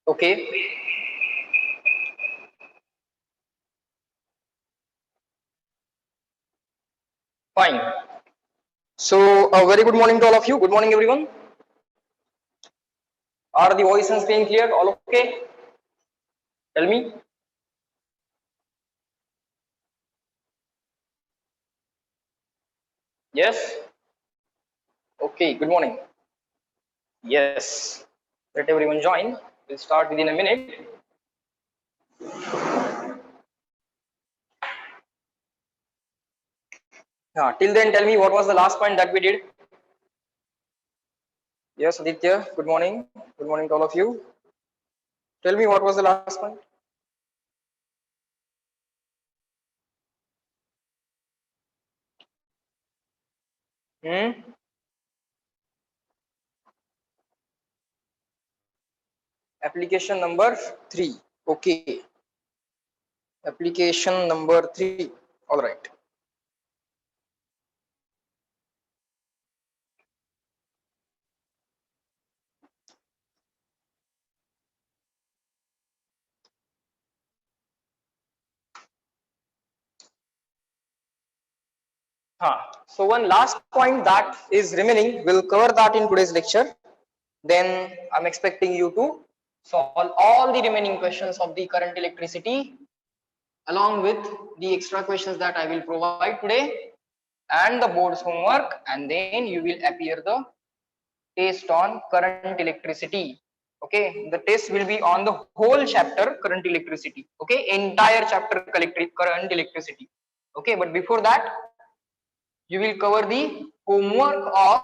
Okay. Fine. So, a very good morning to all of you. Good morning, everyone. Are the voice and screen clear? All okay? Tell me. Yes? Okay, good morning. Yes. Let everyone join. We'll start within a minute. Till then, tell me what was the last point that we did? Yes, Aditya, good morning. Good morning to all of you. Tell me what was the last point? Hmm? Application number 3. Okay. Application number 3. All right. So one last point that is remaining, we'll cover that in today's lecture. Then I'm expecting you to solve all the remaining questions of the current electricity along with the extra questions that I will provide today and the board's homework, and then you will appear the test on current electricity. Okay, the test will be on the whole chapter current electricity. Okay, entire chapter current electricity. Okay, but before that you will cover the homework of,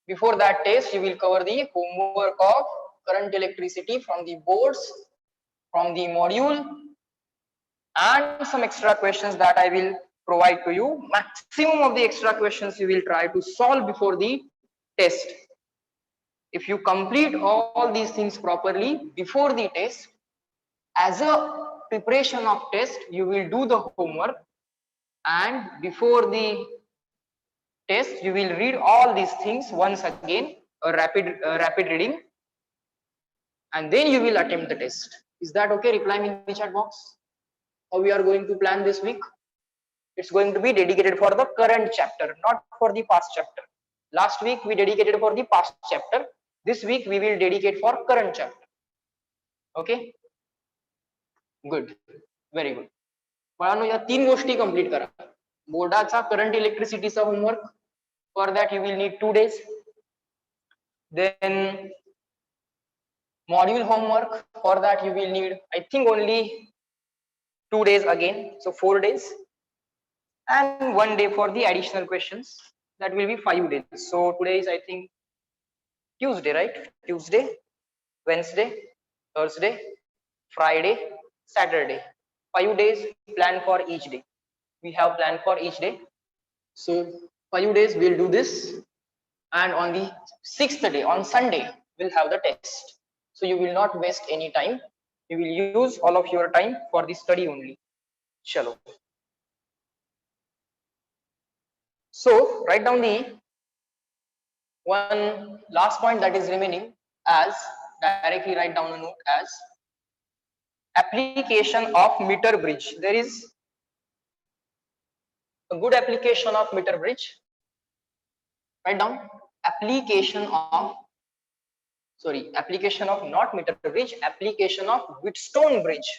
before that test you will cover the homework of current electricity from the boards, from the module, and some extra questions that I will provide to you. Maximum of the extra questions you will try to solve before the test. If you complete all these things properly before the test, as a preparation of test you will do the homework, and before the test you will read all these things once again, a rapid reading, and then you will attempt the test. Is that okay? Reply me in the chat box. How we are going to plan this week? It's going to be dedicated for the current chapter, not for the past chapter. Last week we dedicated for the past chapter. This week we will dedicate for current chapter. Okay, good, very good. बाळांनो या 3 गोष्टी complete करा. बोर्डाचा current इलेक्ट्रिसिटीचा homework, for that you will need 2 days. Then module homework, for that you will need I think only 2 days again, so 4 days, and 1 day for the additional questions. That will be 5 days. So today is I think Tuesday, right? Tuesday, Wednesday, Thursday, Friday, Saturday. 5 days plan for each day. We have planned for each day. So 5 days we'll do this, and on the 6th day, on Sunday, we'll have the test. So you will not waste any time. You will use all of your time for the study only. Chalo. So write down the one last point that is remaining as, directly write down a note as application of meter bridge. There is a good application of meter bridge. Write down application of, sorry, application of not meter bridge, application of Wheatstone bridge.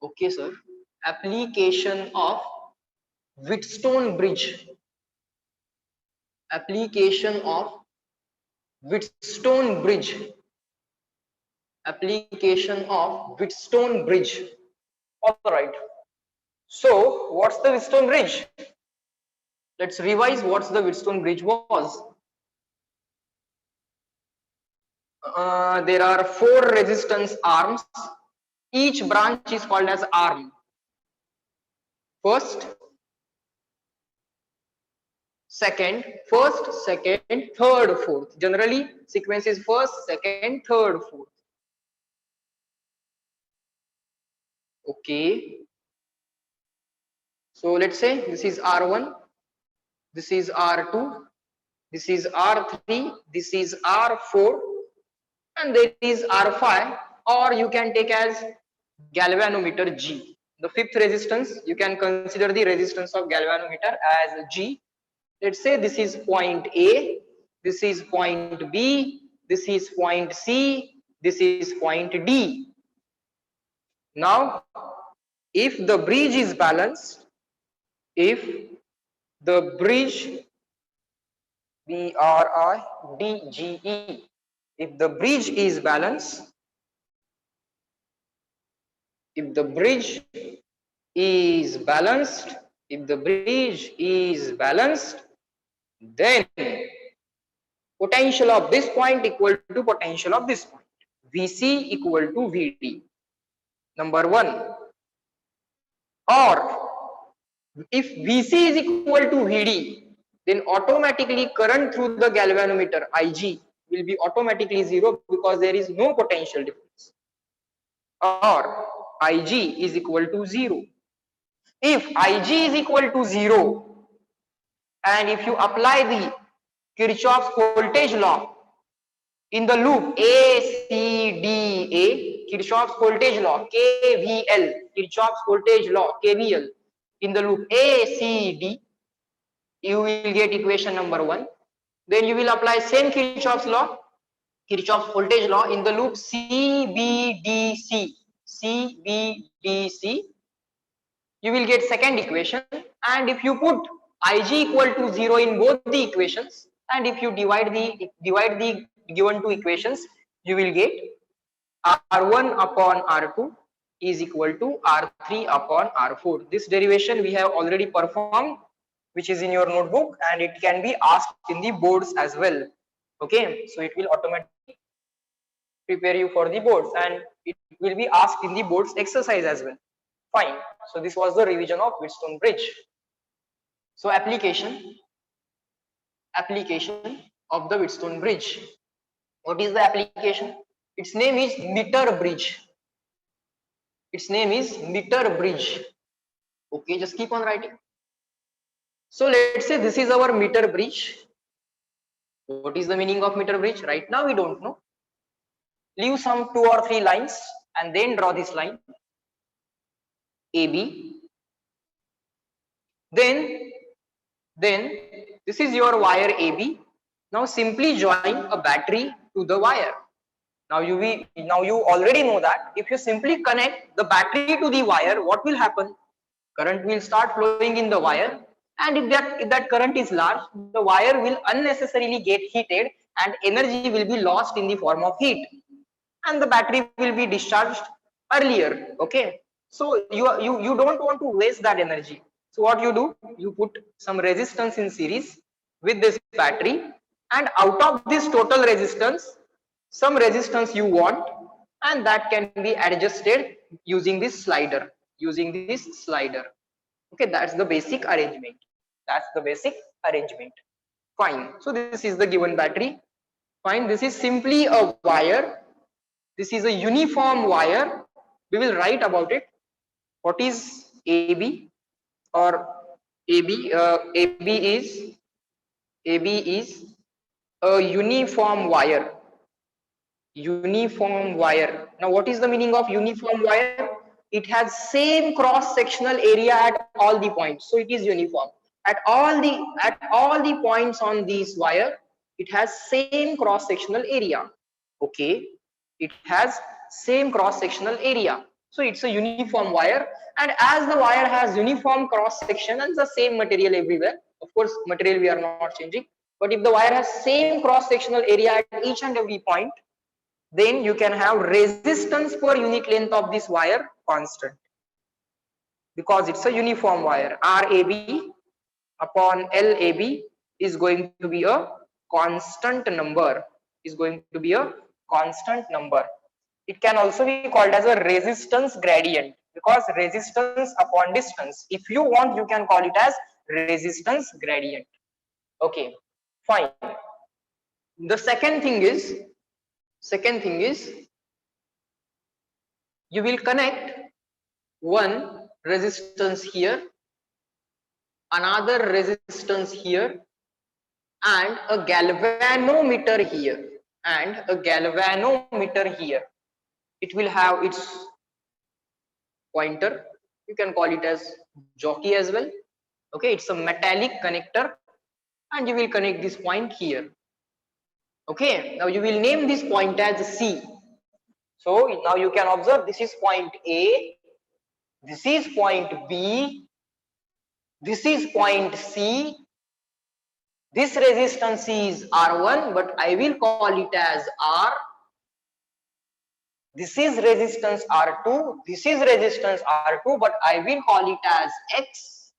Okay, sir. Application of Wheatstone bridge. Application of Wheatstone bridge. Application of Wheatstone bridge. All right. So, what's the Wheatstone bridge? Let's revise what the Wheatstone bridge was. There are 4 resistance arms. Each branch is called as arm. First, second, third, fourth. Generally, sequence is first, second, third, fourth. Okay. So let's say this is R1, this is R2, this is R3, this is R4, and there is R phi, or you can take as galvanometer G. The fifth resistance, you can consider the resistance of galvanometer as G. Let's say this is point A, this is point B, this is point C, this is point D. Now, if the bridge is balanced, if the bridge BRIDGE, if the bridge is balanced, if the bridge is balanced, if the bridge is balanced, then potential of this point equal to potential of this point. VC equal to VD. Number one. Or if VC is equal to VD, then automatically current through the galvanometer IG will be automatically zero because there is no potential difference. Or IG is equal to 0. If IG is equal to 0 and if you apply the Kirchhoff's voltage law in the loop ACDA, Kirchhoff's voltage law KVL, Kirchhoff's voltage law KVL in the loop ACD, you will get equation number 1. Then you will apply same Kirchhoff's law, Kirchhoff's voltage law in the loop CBDC, CBDC. You will get second equation, and if you put Ig equal to 0 in both the equations, and if you divide the given two equations, you will get R1 upon R2 is equal to R3 upon R4. This derivation we have already performed, which is in your notebook, and it can be asked in the boards as well. Okay, so it will automatically prepare you for the boards, and it will be asked in the boards exercise as well. Fine. So this was the revision of Wheatstone bridge. So application of the Wheatstone bridge. What is the application? Its name is meter bridge. Its name is meter bridge. Okay, just keep on writing. So let's say this is our meter bridge. What is the meaning of meter bridge? Right now we don't know. Leave some 2 or 3 lines and then draw this line AB. Then this is your wire AB. Now simply join a battery to the wire. Now you already know that if you simply connect the battery to the wire, what will happen? Current will start flowing in the wire, and if that current is large, the wire will unnecessarily get heated and energy will be lost in the form of heat, and the battery will be discharged earlier. Okay, so you don't want to waste that energy. So what you do, you put some resistance in series with this battery, and out of this total resistance, some resistance you want, and that can be adjusted using this slider. Okay, that's the basic arrangement. Fine. So this is the given battery. Fine. This is simply a wire. This is a uniform wire. We will write about it. What is AB? Or AB is a uniform wire. Now what is the meaning of uniform wire? It has same cross sectional area at all the points, so it is uniform at all the points on this wire. It has same cross sectional area. Okay, it has same cross sectional area, so it's a uniform wire. And as the wire has uniform cross section and the same material everywhere, of course material we are not changing, but if the wire has same cross sectional area at each and every point, then you can have resistance per unit length of this wire constant, because it's a uniform wire. RAB upon LAB is going to be a constant number. It can also be called as a resistance gradient, because resistance upon distance. If you want, you can call it as resistance gradient. Okay, fine. The second thing is you will connect one resistance here, another resistance here, and a galvanometer here. and a galvanometer here. It will have its pointer. You can call it as jockey as well. Okay, it's a metallic connector, and you will connect this point here. Okay, now you will name this point as C. So now you can observe this is point A, this is point B, this is point C. This resistance is R1, but I will call it as R. This is resistance R2, this is resistance R2, but I will call it as X.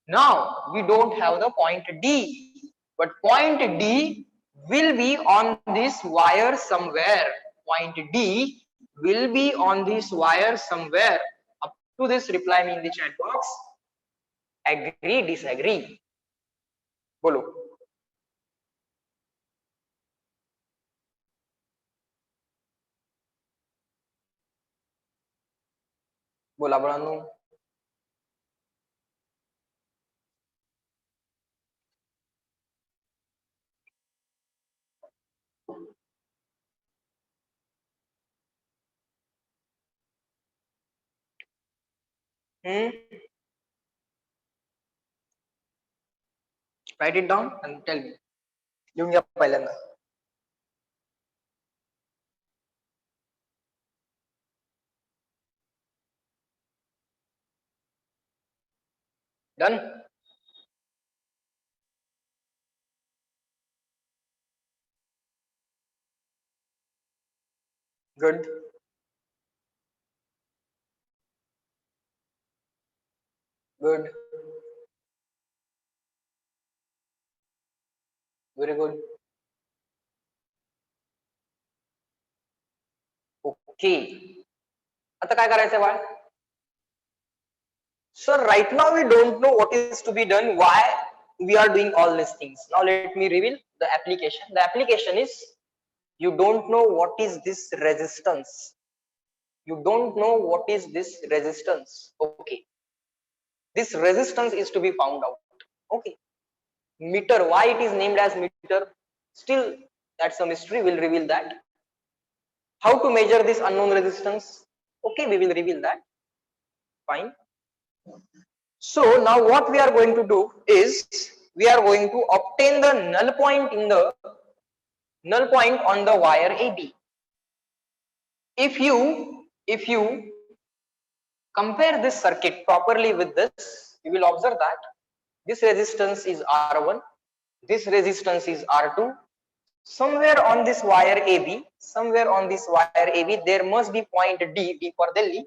Now we don't have the point D, but point D will be on this wire somewhere. Point D will be on this wire somewhere. Up to this, reply me in the chat box. Agree, disagree? Bolo. बोला बड़ानू. Write it down and tell me. लिहून घ्या पहिल्यांदा. Done? Good. Good. Very good. Okay. आता काय करायचं बाळ? Sir, right now we don't know what is to be done, why we are doing all these things. Now let me reveal the application. The application is, you don't know what is this resistance. You don't know what is this resistance. Okay. This resistance is to be found out. Okay. Meter, why it is named as meter? Still, that's a mystery. We'll reveal that. How to measure this unknown resistance? Okay, we will reveal that. Fine. So now what we are going to do is, we are going to obtain the null point on the wire AB. If you compare this circuit properly with this, you will observe that this resistance is R1, this resistance is R2. Somewhere on this wire AB, there must be point D for Delhi.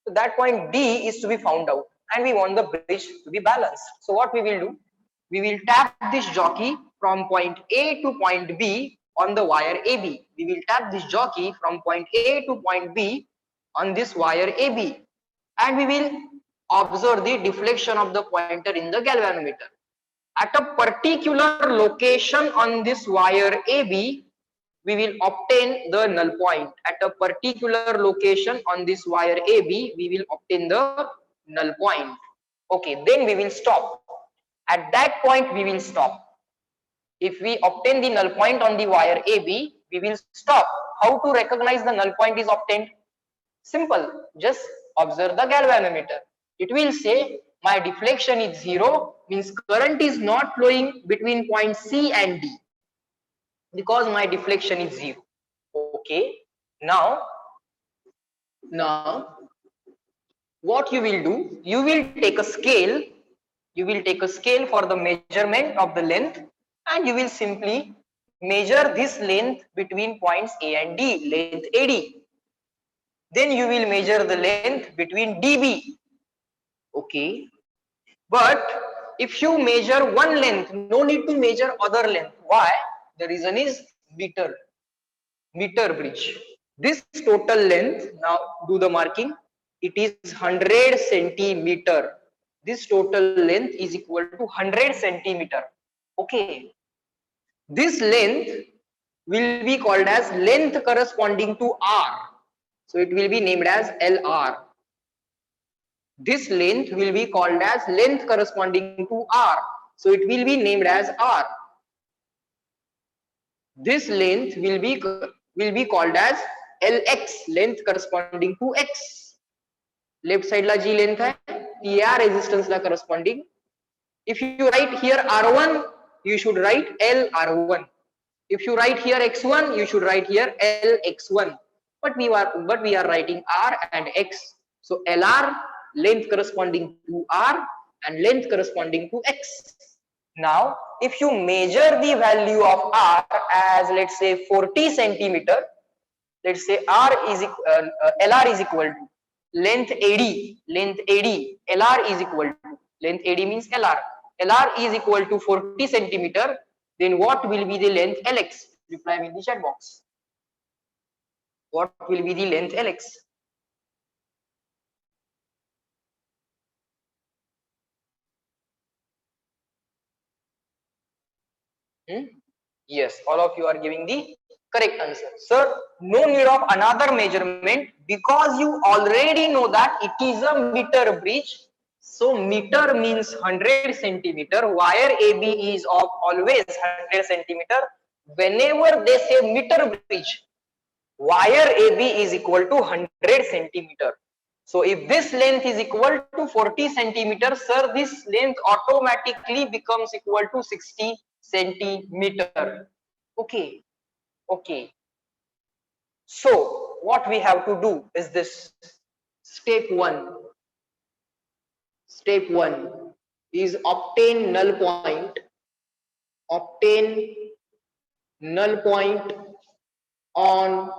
So that point D is to be found out, and we want the bridge to be balanced. So what we will do, we will tap this jockey from point A to point B on the wire AB. We will tap this jockey from point A to point B on this wire AB, and we will observe the deflection of the pointer in the galvanometer. At a particular location on this wire AB, we will obtain the null point. At a particular location on this wire AB, we will obtain the null point. Okay, then we will stop. At that point, we will stop. If we obtain the null point on the wire AB, we will stop. How to recognize the null point is obtained? Simple, just observe the galvanometer. It will say my deflection is 0, means current is not flowing between point C and D, because my deflection is 0. Okay, now what you will do, you will take a scale for the measurement of the length, and you will simply measure this length between points A and D, length AD. Then you will measure the length between DB. Okay, but if you measure one length, no need to measure other length. Why? The reason is meter bridge. This total length, now do the marking, it is 100 centimeter. This total length is equal to 100 centimeter. Okay, this length will be called as length corresponding to R, so it will be named as LR. This length will be called as length corresponding to R, so it will be named as R. this length will be called as Lx, length corresponding to x. Left साइडला जी length है ती या रेजिस्टन्सला corresponding. If you write here R1, you should write LR1. If you write here X1, you should write here LX1. But we are writing R and X. So LR, length corresponding to R and length corresponding to X. Now, if you measure the value of R as, let's say, 40 centimeter, let's say LR is equal to length AD, LR is equal to, length AD means LR is equal to 40 centimeter, then what will be the length Lx? Reply me in the chat box. What will be the length Lx? Yes, all of you are giving the correct answer. Sir, no need of another measurement because you already know that it is a meter bridge. So meter means 100 centimeter. Wire AB is of always 100 centimeter. Whenever they say meter bridge, wire AB is equal to 100 centimeter. So if this length is equal to 40 centimeter, sir, this length automatically becomes equal to 60 centimeter. Okay. So what we have to do is this. Step 1 is obtain null point on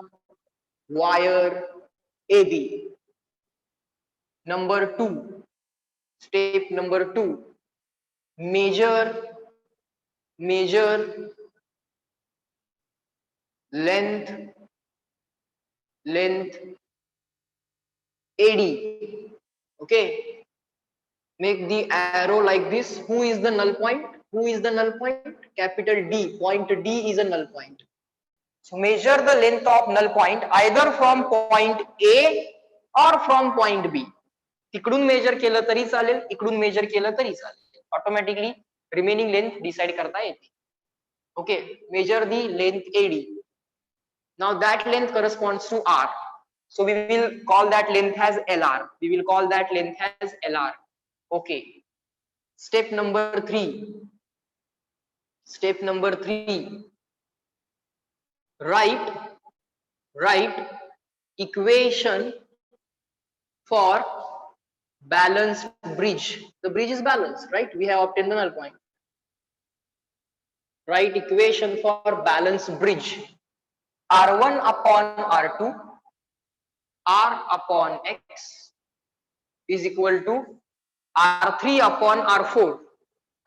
wire AB. Step number 2, measure length AD. Okay, make the arrow like this. Who is the null point? Capital D. Point D is a null point. So measure the length of null point either from point A or from point B. तिकडून major केलं तरी चालेल, इकडून major केलं तरी चालेल. Automatically remaining length decide करता येते. Okay, measure the length AD. Now that length corresponds to R. So we will call that length as LR. Okay. Step number 3. Write equation for balanced bridge. The bridge is balanced, right? We have obtained the null point. Write equation for balanced bridge. R1 upon R2, R upon X is equal to R3 upon R4.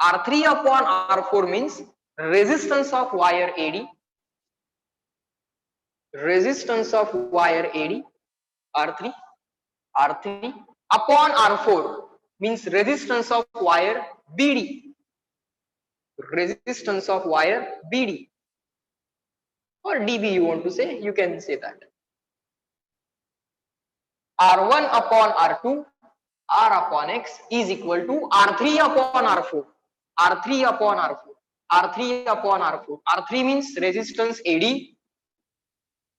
R3 upon R4 means resistance of wire AD. R3 upon R4 means resistance of wire BD. Or DB you want to say, you can say that. R1 upon R2, R upon X is equal to R3 upon R4. R3 means resistance AD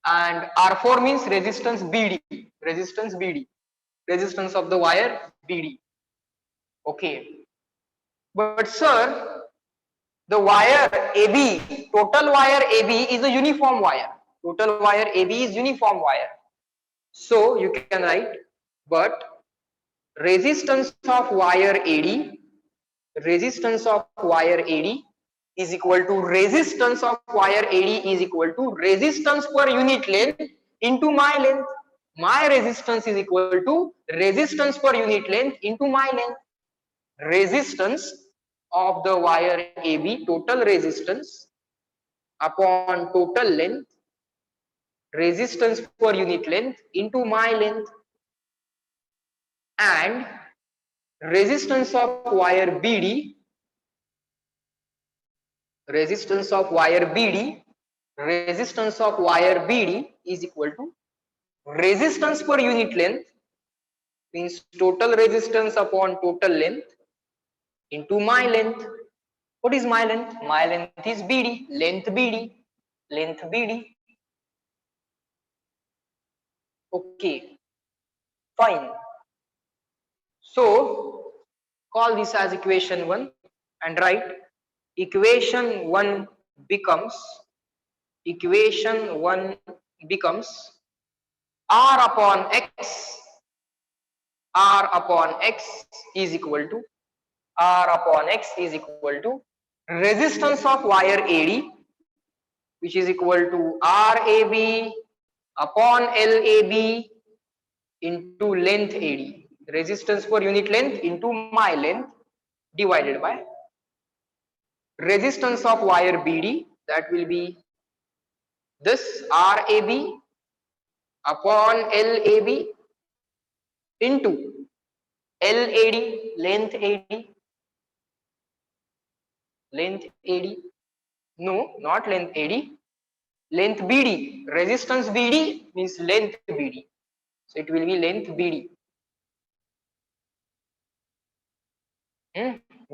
and R4 means resistance BD. Resistance of the wire BD. Okay. But sir, the wire AB, total wire AB is a uniform wire. So you can write, but resistance of wire AD is equal to resistance per unit length into my length. My resistance is equal to resistance per unit length into my length. Resistance of the wire AB, total resistance upon total length, resistance per unit length into my length, and resistance of wire BD is equal to resistance per unit length, means total resistance upon total length into my length. What is my length? My length is BD, length BD. length BD. Okay, fine. So call this as equation 1 and write equation 1 becomes equation 1 becomes r upon x, r upon x is equal to r upon x is equal to resistance of wire AD, which is equal to RAB upon LAB into length AD, resistance per unit length into my length, divided by resistance of wire BD, that will be this RAB upon LAB into LAD, length AD, length AD, no, not length AD, length BD, resistance BD means length BD, so it will be length BD.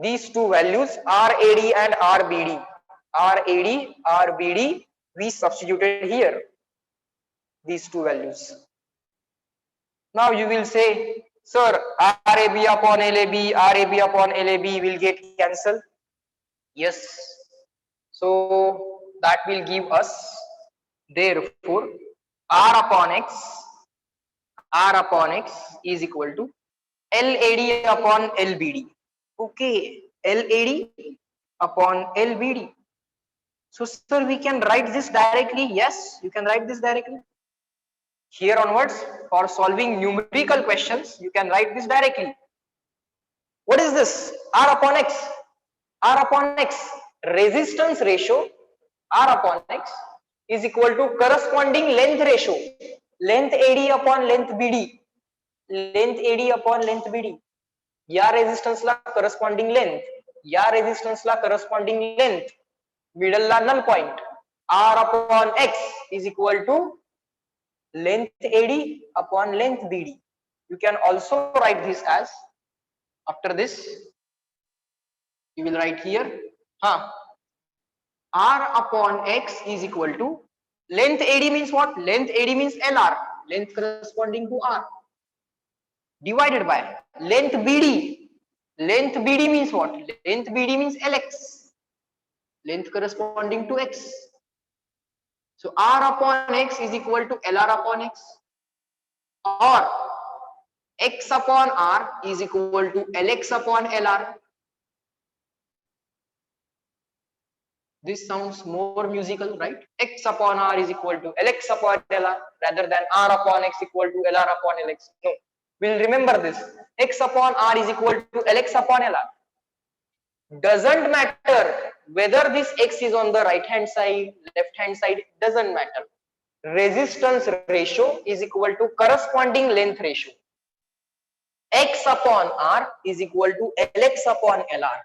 These two values RAD and RBD, RAD, RBD, we substituted here, these two values. Now you will say, sir, RAB upon LAB, RAB upon LAB will get cancelled. Yes, so that will give us, therefore R upon X is equal to LAD upon LBD. Okay, LAD upon LBD. So sir, we can write this directly. Yes, you can write this directly. Here onwards, for solving numerical questions, you can write this directly. What is this? R upon X. R upon X. Resistance ratio R upon X is equal to corresponding length ratio. Length AD upon length BD. Length AD upon length BD. या resistance ला corresponding length, या resistance ला corresponding length, middle ला null point, R upon X is equal to length AD upon length BD. You can also write this as, after this you will write here, R upon X is equal to length AD means what? Length AD means LR, length corresponding to R, divided by length BD. Length BD means what? Length BD means LX, length corresponding to X. So R upon X is equal to LR upon X, or X upon R is equal to LX upon LR. This sounds more musical, right? X upon R is equal to LX upon LR rather than R upon X equal to LR upon LX. No, we'll remember this. X upon R is equal to LX upon LR. Doesn't matter whether this X is on the right hand side, left hand side, doesn't matter. Resistance ratio is equal to corresponding length ratio. X upon R is equal to LX upon LR.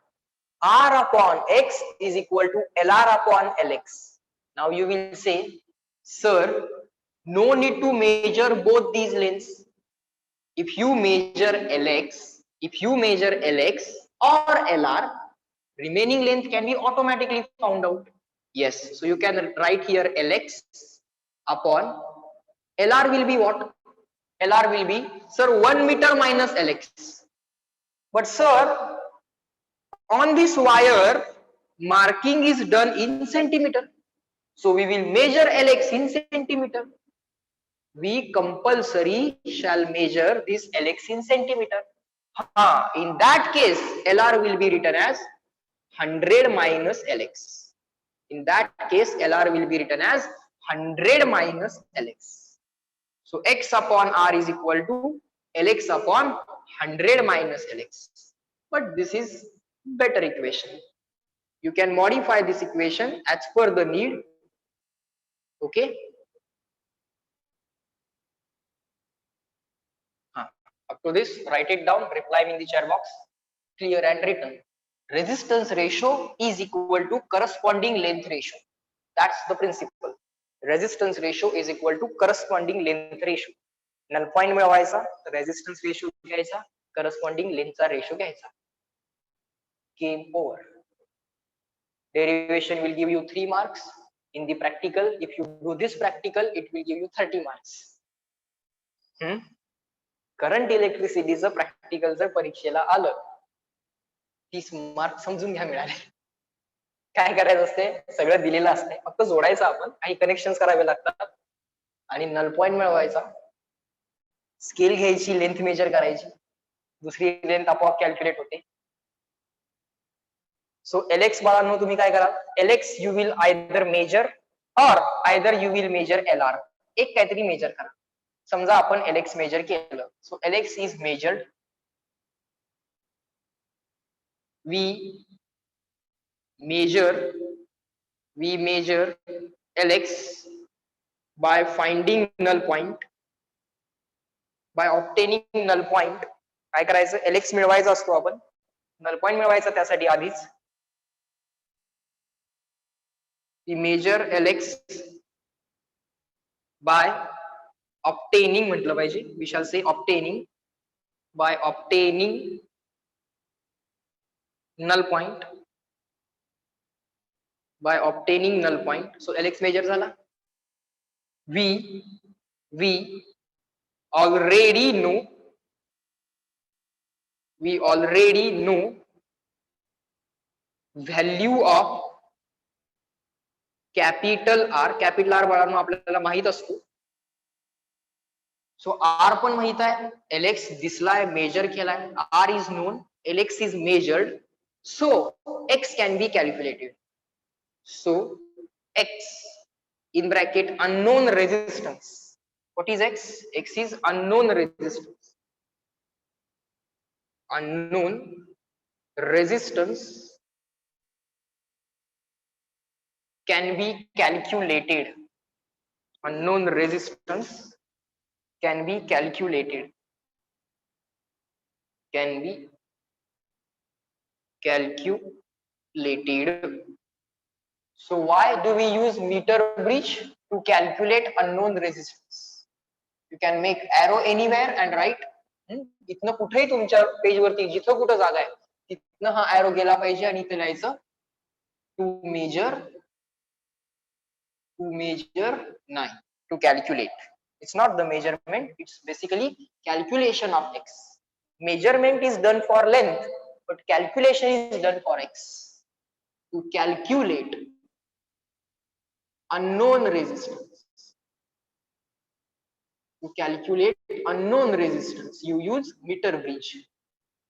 R upon X is equal to LR upon LX. Now you will say, sir, no need to measure both these lengths. If you measure LX or LR, remaining length can be automatically found out. Yes, so you can write here LX upon LR will be what? LR will be, sir, 1 meter minus LX. But sir, on this wire, marking is done in centimeter. So we will measure LX in centimeter. We compulsory shall measure this LX in centimeter. In that case, LR will be written as 100 minus LX. In that case, LR will be written as 100 minus LX. So X upon R is equal to LX upon 100 minus LX. But this is better equation. You can modify this equation as per the need. Okay. Up to this, write it down, reply me in the chat box, clear and written. Resistance ratio is equal to corresponding length ratio. That's the principle. Resistance ratio is equal to corresponding length ratio. Null point मिळवायचा, resistance ratio घ्यायचा, corresponding length ratio घ्यायचा. Game over. Derivation will give you 3 marks. In the practical, if you do this practical, it will give you 30 marks. Current इलेक्ट्रिसिटीचं practical जर परीक्षेला आलं 30 mark समजून घ्या मिळाले. काय करायचं असते, सगळं दिलेलं असते, फक्त जोडायचं आपण, काही कनेक्शन्स करावे लागतात आणि नल पॉइंट मिळवायचा, स्केल घ्यायची, लेंथ मेजर करायची, दुसरी लेंथ आपोआप कॅल्क्युलेट होते. सो Lx बाळांनो तुम्ही काय करा, Lx you will either measure or either you will measure Lr, एक काहीतरी मेजर करा. समजा आपण Lx मेजर केलं, सो Lx is measured, we measure Lx by finding null point, by obtaining null point. काय करायचं, Lx मिळवायचा असतो आपण, null point मिळवायचा त्यासाठी आधीच. we measure Lx by obtaining म्हटलं पाहिजे, we shall say obtaining, by obtaining null point, by obtaining null point. So Lx measure झाला. we already know value of capital R. capital R बाळांनो आपल्याला माहित असतो. सो R पण माहित आहे, Lx दिसलाय, मेजर केलाय, R is known, Lx is measured, so X can be calculated. So X in bracket unknown resistance. What is X? X is unknown resistance. Unknown resistance can be calculated. Unknown resistance can be calculated. Can be calculated. So why do we use meter bridge? To calculate unknown resistance. You can make arrow anywhere and write. इथनं कुठेही तुमच्या page वरती जिथं कुठं जागा आहे तिथनं हा arrow गेला पाहिजे आणि इथे लिहायचं to measure नाही, to calculate. It's not the measurement, it's basically calculation of X. Measurement is done for length, but calculation is done for X. To calculate unknown resistance. To calculate unknown resistance, you use meter bridge.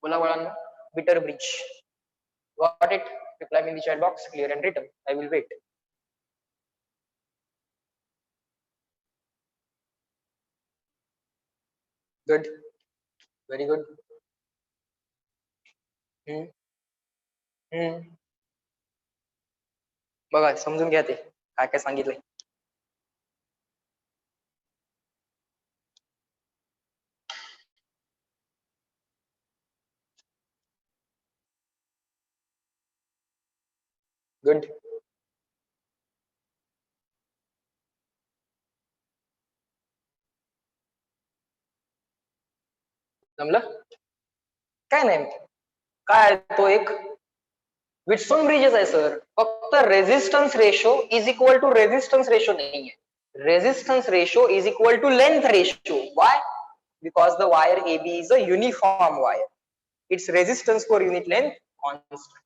बोला बाळांनो, meter bridge. Got it? Reply me in the chat box, clear and written. I will wait. Good. Very good. बघा समजून घ्या ते काय काय सांगितलंय. Good. जमलं काय नाही, काय तो एक विटस्टोन ब्रिजेस आहे सर, फक्त resistance ratio is equal to resistance ratio नाहीये, resistance ratio is equal to length ratio. Why? Because the wire AB is a uniform wire, its resistance per unit length constant.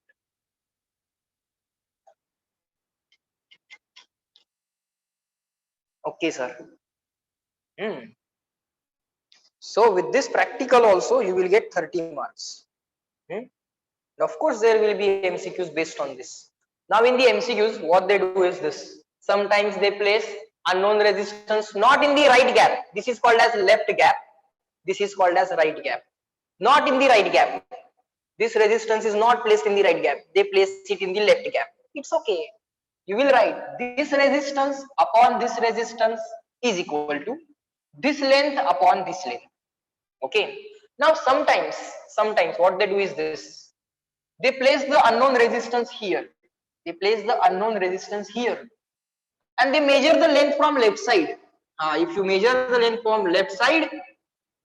Okay sir. So with this practical also you will get 30 marks. Of course there will be MCQs based on this. Now in the MCQs what they do is this, sometimes they place unknown resistance not in the right gap, this is called as left gap, this is called as right gap, not in the right gap, this resistance is not placed in the right gap, they place it in the left gap. It's okay, you will write this resistance upon this resistance is equal to this length upon this length. Okay, now sometimes what they do is this, they place the unknown resistance here, they place the unknown resistance here and they measure the length from left side. If you measure the length from left side,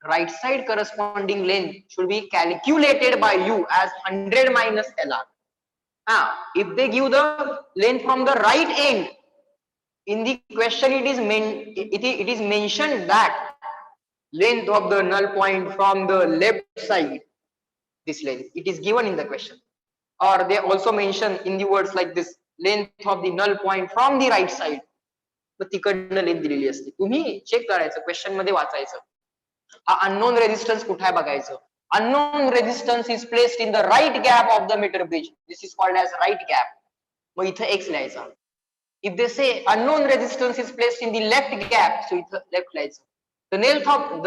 right side corresponding length should be calculated by you as 100 minus LR. If they give the length from the right end, In the question, it is mentioned that length of the null point from the left side, this length, it is given in the question. Or they also mention in the words like this, length of the null point from the right side. मग तिकडनं length दिलेली असते, तुम्ही check करायचं, question मध्ये वाचायचं, हा unknown resistance कुठे आहे बघायचं. Unknown resistance is placed in the right gap of the metre bridge, this is called as right gap. मग इथं एक्स लिहायचा. If they say unknown resistance is placed in the left gap, so it's left lights. The length of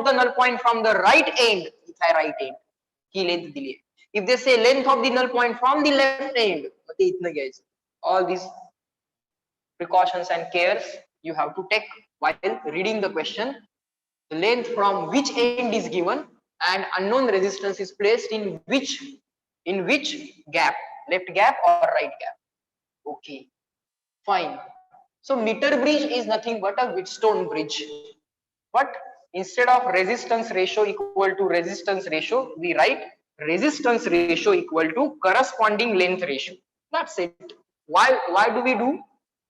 the null point from the right end, it's a right end. Key length dili. If they say length of the null point from the left end, all these precautions and cares you have to take while reading the question. The length from which end is given and unknown resistance is placed in which gap, left gap or right gap. Okay. Fine. So meter bridge is nothing but a Wheatstone bridge. But instead of resistance ratio equal to resistance ratio, we write resistance ratio equal to corresponding length ratio. That's it. Why do we do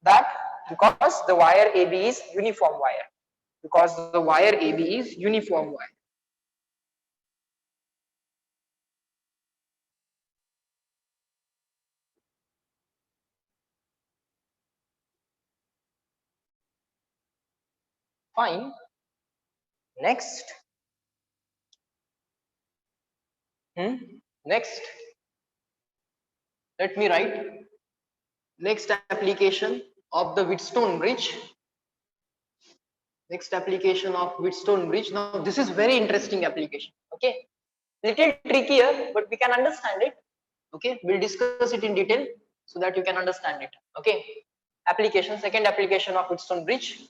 that? Because the wire AB is uniform wire. Because the wire AB is uniform wire. Fine. Next. Next. Let me write. Next application of the Wheatstone bridge. Next application of Wheatstone bridge. Now this is very interesting application. Okay. Little trickier, but we can understand it. Okay. We'll discuss it in detail so that you can understand it. Okay. Application. Second application of Wheatstone bridge.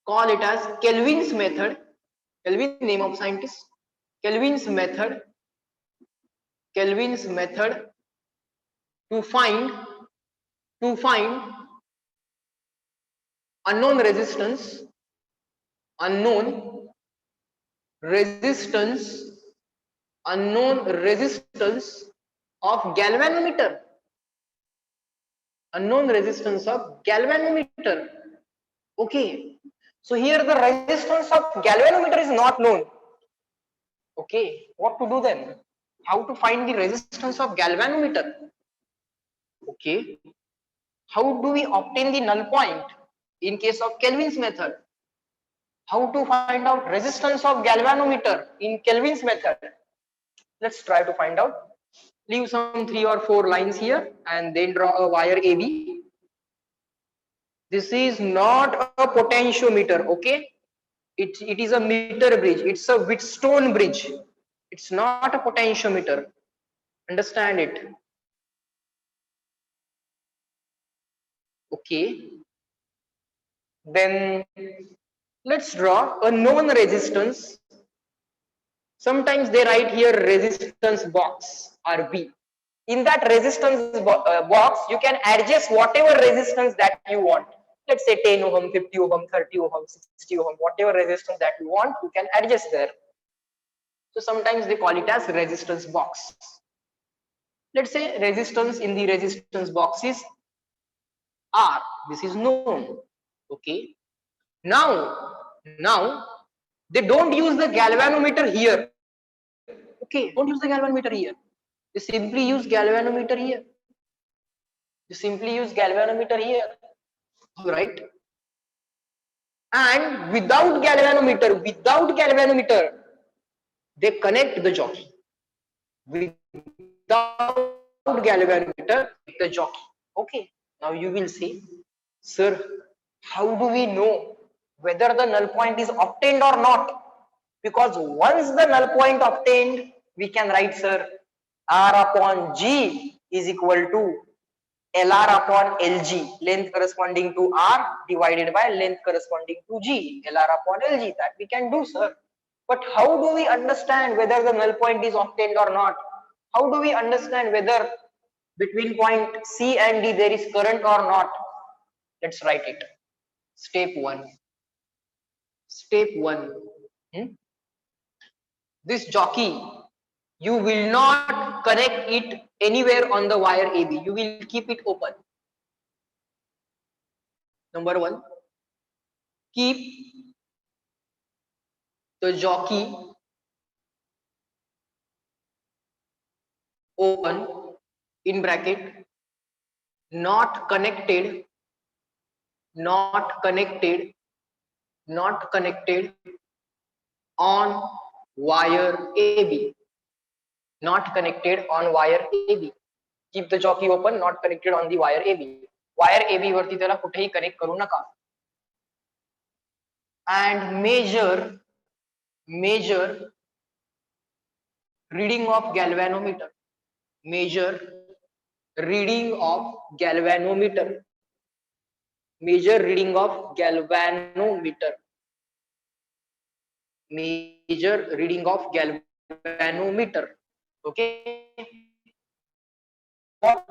Call it as Kelvin's method. Kelvin, name of scientist. Kelvin's method. Kelvin's method to find unknown resistance unknown resistance of galvanometer. Unknown resistance of galvanometer. Okay, so here the resistance of galvanometer is not known. Okay, what to do then? How to find the resistance of galvanometer? Okay, how do we obtain the null point in case of Kelvin's method? How to find out resistance of galvanometer in Kelvin's method? Let's try to find out. Leave some 3 or 4 lines here and then draw a wire AB. This is not a potentiometer, okay? It is a meter bridge. It's a Wheatstone bridge. It's not a potentiometer. Understand it. Okay. Then let's draw a known resistance. Sometimes they write here resistance box RB. In that resistance box, you can adjust whatever resistance that you want. Let's say 10 ohm, 50 ohm, 30 ohm, 60 ohm, whatever resistance that you want, you can adjust there. So sometimes they call it as resistance box. Let's say resistance in the resistance box is R. This is known. Okay. Now they don't use the galvanometer here. Okay, don't use the galvanometer here. You simply use galvanometer here. All right. And without galvanometer, they connect the jockey. Without galvanometer, the jockey. Okay. Now you will say, sir, how do we know whether the null point is obtained or not? Because once the null point obtained, we can write, sir, R upon G is equal to LR upon LG, length corresponding to R divided by length corresponding to G, LR upon LG. That we can do, sir. But how do we understand whether the null point is obtained or not? How do we understand whether between point C and D there is current or not? Let's write it. Step 1. This jockey, you will not connect it anywhere on the wire AB. You will keep it open. Number 1, keep the jockey open in bracket, not connected, not connected, not connected on wire AB, not connected on wire AB. Keep the jockey open, not connected on the wire AB. Wire AB वरती त्याला कुठेही connect करू नका. And measure reading of galvanometer. Measure reading of galvanometer. Measure reading of galvanometer. Measure reading of galvanometer. Okay. What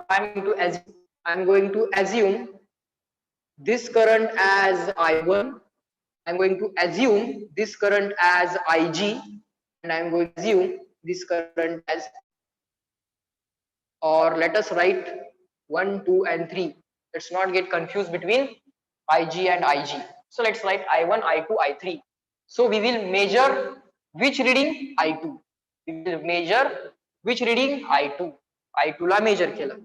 I'm going to assume this current as I1. I'm going to assume this current as IG, and I'm going to assume this current as, or let us write 1, 2 and 3. Let's not get confused between IG and IG. So let's write I1, I2, I3. So we will measure which reading? I2. We will measure which reading? I2. I2 La measure केला.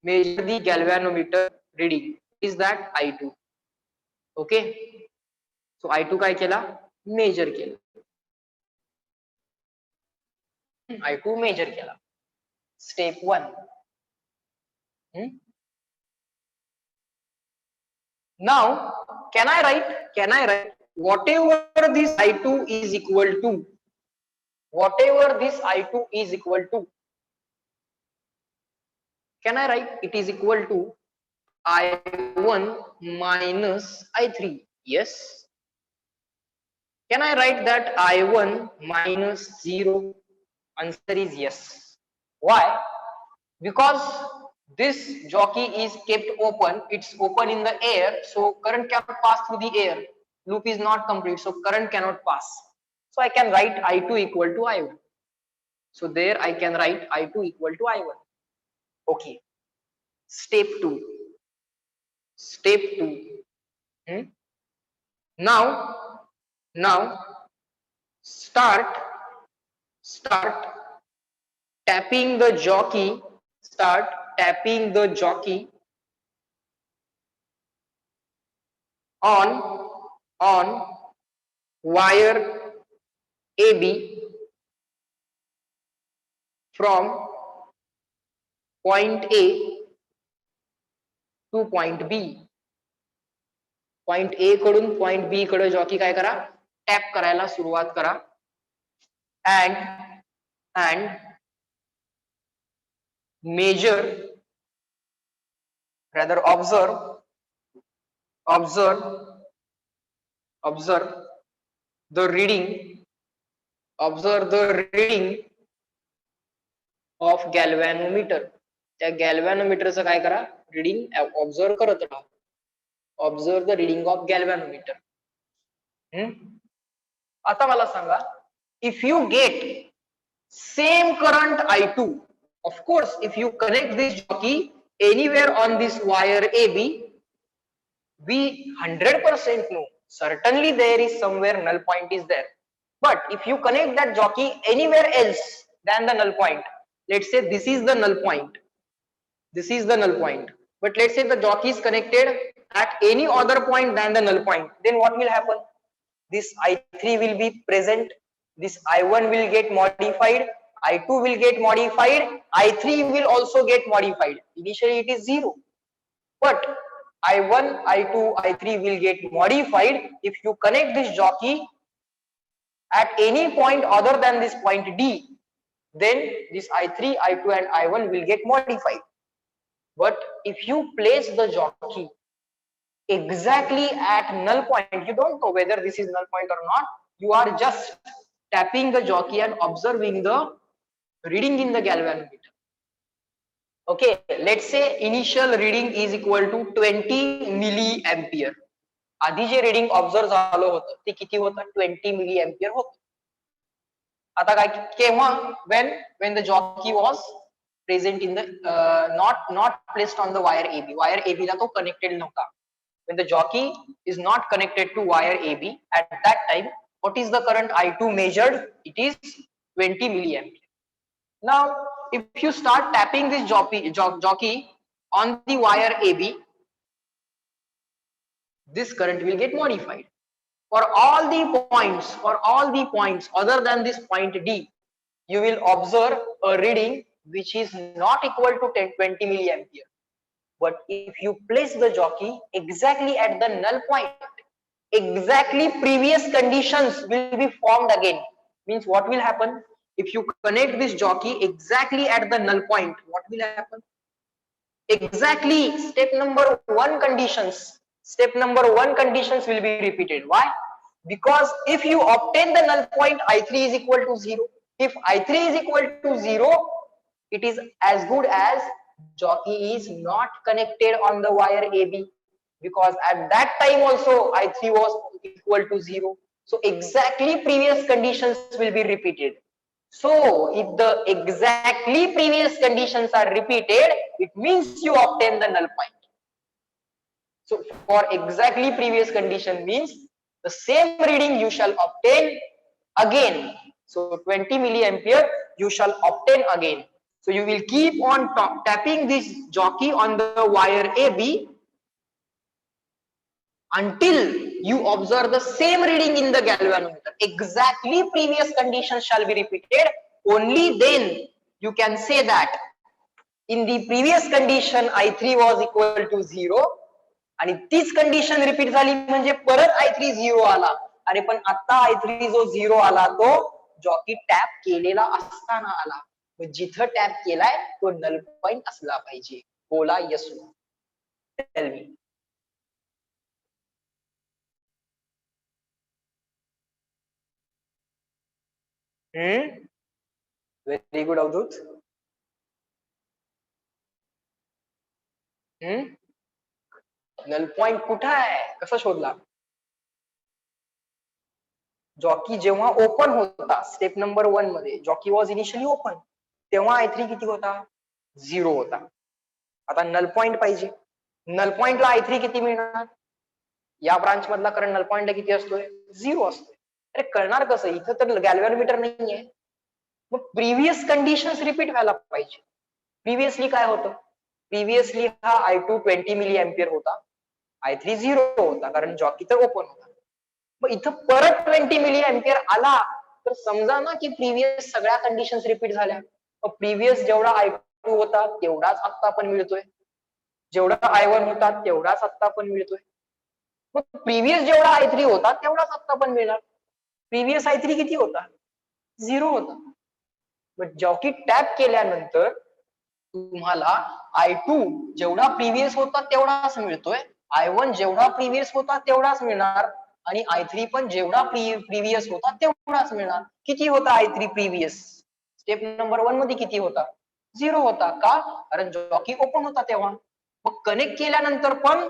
Measure the galvanometer reading. Is that I2? Okay. So I2 काय केला? Measure केला. I2 measure केला. Step 1. Now, can I write whatever this I2 is equal to? Whatever this I2 is equal to, can I write it is equal to I1 minus I3? Yes. Can I write that I1 minus 0? Answer is yes. Why? Because this jockey is kept open, it's open in the air, so current cannot pass through the air. Loop is not complete, so current cannot pass. So I can write I2 equal to I1. So there I can write I2 equal to I1. Okay. Step 2. Step 2. Now start tapping the jockey. Start tapping the jockey on wire AB from point A to point B. Point A कडून point B कडे jockey काय करा? Tap करायला सुरुवात करा. And measure, rather observe the reading of galvanometer. त्या galvanometerचं काय करा? Reading observe करत राहा. Observe the reading of galvanometer. आता मला सांगा, if you get same current I2, of course if you connect this jockey anywhere on this wire AB, we 100% know certainly there is somewhere null point is there. But if you connect that jockey anywhere else than the null point, let's say this is the null point, but let's say the jockey is connected at any other point than the null point, then what will happen? This I3 will be present, this I1 will get modified, I2 will get modified, I3 will also get modified. Initially it is 0, but I1, I2, I3 will get modified if you connect this jockey at any point other than this point D. Then this I3, I2 and I1 will get modified. But if you place the jockey exactly at null point, you don't know whether this is null point or not, you are just tapping the jockey and observing the reading in the galvanometer. Okay, let's say initial reading is equal to 20 milliampere. आधी जे reading observe झालं होतं ते किती होतं? 20 milliampere होतं. आता काय केव्हा? when the jockey was present in the not placed on the wire AB. Wire AB ला तो connected नव्हता. when the jockey is not connected to wire AB, at that time what is the current I2 measured? It is 20 milliampere. Now if you start tapping this jockey on the wire AB, this current will get modified. For all the points other than this point D, you will observe a reading which is not equal to 20 milliampere. But if you place the jockey exactly at the null point, exactly previous conditions will be formed again. Means what will happen? If you connect this jockey exactly at the null point, what will happen? Exactly step number one conditions will be repeated. Why? Because if you obtain the null point, I3 is equal to 0. If I3 is equal to 0, it is as good as jockey is not connected on the wire AB, because at that time also I3 was equal to 0. So exactly previous conditions will be repeated. So if the exactly previous conditions are repeated, it means you obtain the null point. So for exactly previous condition means the same reading you shall obtain again. So 20 milliampere you shall obtain again. So you will keep on tapping this jockey on the wire AB until you observe the same reading in the galvanometer. Exactly previous conditions shall be repeated. Only then you can say that in the previous condition I3 was equal to 0 आणि तीच condition repeat झाली म्हणजे परत I3 0 आला. आणि पण आता I3 जो 0 आला तो जॉकी टॅप केलेला असताना आला. जिथं टॅप केलाय तो नल पॉइंट असला पाहिजे. बोला yes no. Tell me. Very good Avdhoot. Null point कुठं आहे? कसा शोधला? जॉकी जेव्हा ओपन होता स्टेप नंबर 1 मध्ये, जॉकी वॉज इनिशियली ओपन, तेव्हा I3 किती होता? 0 होता. आता नल पॉइंट पाहिजे. नल पॉइंटला I3 किती मिळणार? या ब्रांच मधला करंट नल पॉइंटला किती असतोय? 0 असतोय. अरे कळणार कसं? इथं तर गॅल्व्हॅनोमीटर नाहीये. मग प्रिव्हियस कंडिशन्स रिपीट व्हायला पाहिजे. प्रिव्हियसली काय होतं? प्रिव्हियसली हा I2 20 मिली एम्पियर होता, I3 0 होता कारण जॉकी तर ओपन होता. मग इथं परत 20 मिली एम्पियर आला तर समजा ना की प्रिव्हियस सगळ्या कंडिशन्स रिपीट झाल्या. मग प्रिव्हियस जेवढा I2 होता तेवढाच आता पण मिळतोय, जेवढा I1 होता तेवढाच आता पण मिळतोय. मग प्रिव्हियस जेवढा I3 होता तेवढाच आता पण मिळणार. प्रिव्हियस I3 किती होता? 0 होता. मग जॉकी टॅप केल्यानंतर तुम्हाला I2 जेवढा प्रिव्हियस होता तेवढाच मिळतोय, I1 जेवढा प्रिव्हियस होता तेवढाच मिळणार आणि I3 पण जेवढा प्रिव्हियस होता तेवढाच मिळणार. किती होता I3 प्रिव्हियस? स्टेप नंबर 1 मध्ये किती होता? 0 होता. का? कारण जॉकी ओपन होता तेव्हा. मग कनेक्ट केल्यानंतर पण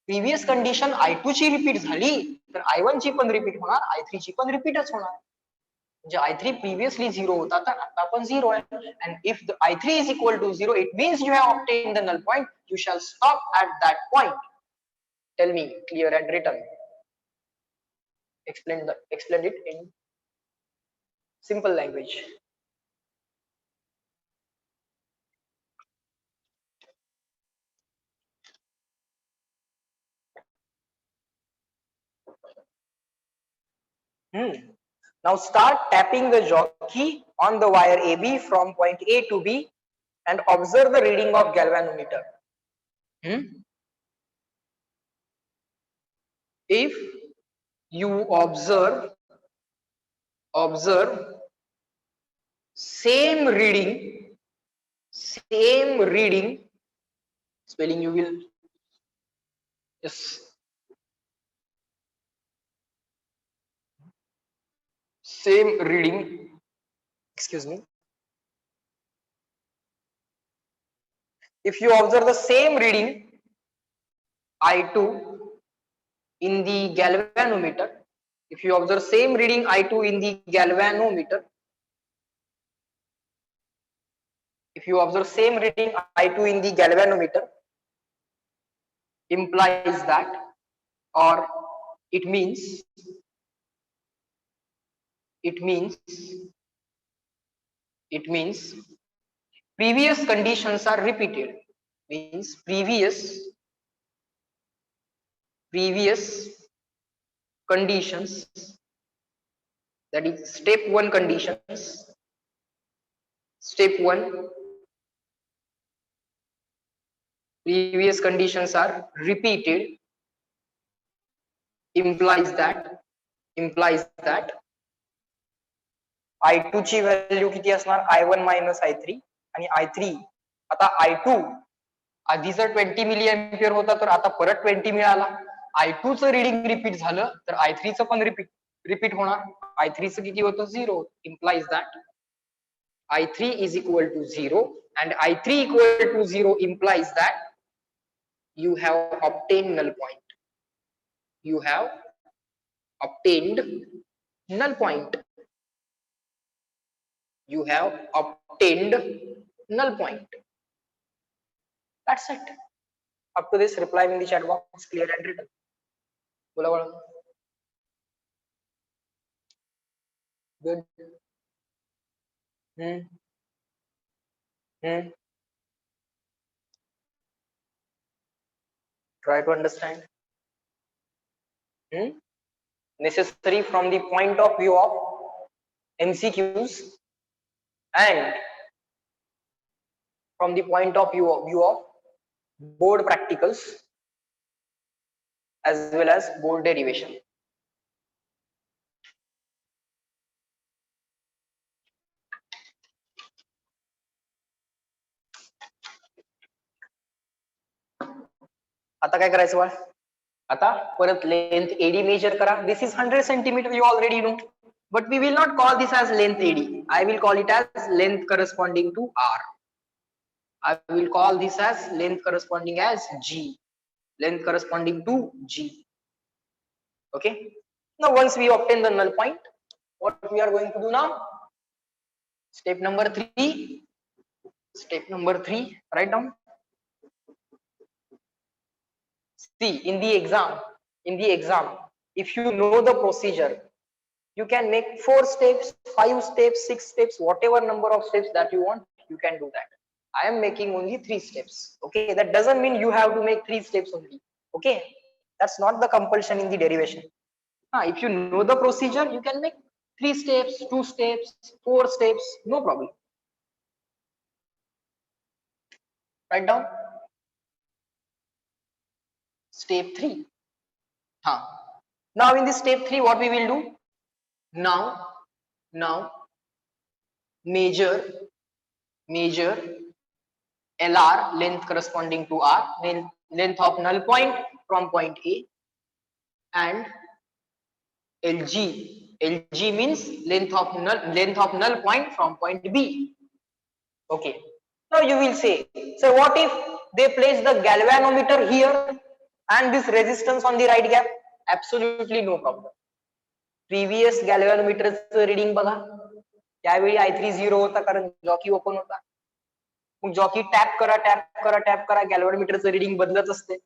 प्रिव्हियस कंडिशन I2 ची रिपीट झाली तर I1 ची पण रिपीट होणार, I3 ची पण रिपीटच होणार. म्हणजे I3 previously 0 होता तर आता पण 0 आहे. And if the I3 is equal to 0, it means you have obtained the null point. You shall stop at that point. Tell me, clear and written. Explain it in simple language. Now start tapping the jockey on the wire AB from point A to B and observe the reading of galvanometer. If you observe same reading, spelling you will, yes, same reading, excuse me. If you observe the same reading I2 in the galvanometer, if you observe same reading I2 in the galvanometer, if you observe same reading I2 in the galvanometer, implies that, or it means it means it means previous conditions are repeated, means previous conditions, that is step 1 conditions, step 1 previous conditions are repeated, implies that I2 ची value किती असणार, I1 minus I3, आणि I3 आता I2 आधी जर 20 milli ampere होता तर आता परत 20 मिळाला. I2 चं रीडिंग रिपीट झालं तर I3 चं पण रिपीट होणार. I3 चं किती होतं, 0. implies that I3 is equal to 0 and I3 equal to 0 implies that you have obtained null point. You have obtained null point. You have obtained null point. That's it. Up to this, reply in the chat box, clear and written. बोला बोला. Good. Try to understand. Necessary from the point of view of MCQs and from the point of view of board practicals as well as board derivation. आता काय करायचं बाळ, आता परत length AD major करा. This is 100 centimeter, you already know, but we will not call this as length AD. I will call it as length corresponding to R. I will call this as length corresponding as G, length corresponding to G. Okay, now once we obtain the null point, what we are going to do now, step number 3, write down. See, in the exam, if you know the procedure, you can make 4 steps, 5 steps, 6 steps, whatever number of steps that you want, you can do that. I am making only 3 steps. Okay, that doesn't mean you have to make 3 steps only. Okay, that's not the compulsion in the derivation. If you know the procedure, you can make 3 steps, 2 steps, 4 steps, no problem. Write down. Step 3. Now in this step 3, what we will do? Now measure LR, length corresponding to R, length of null point from point A, and LG means length of null point from point B. Okay, now you will say, so what if they place the galvanometer here and this resistance on the right gap? Absolutely no problem. Previous galvanometer reading बघा, त्यावेळी I3 0 होता कारण jockey open होता. मग jockey tap करा गॅल्व्हनोमीटरचं reading बदलत असते.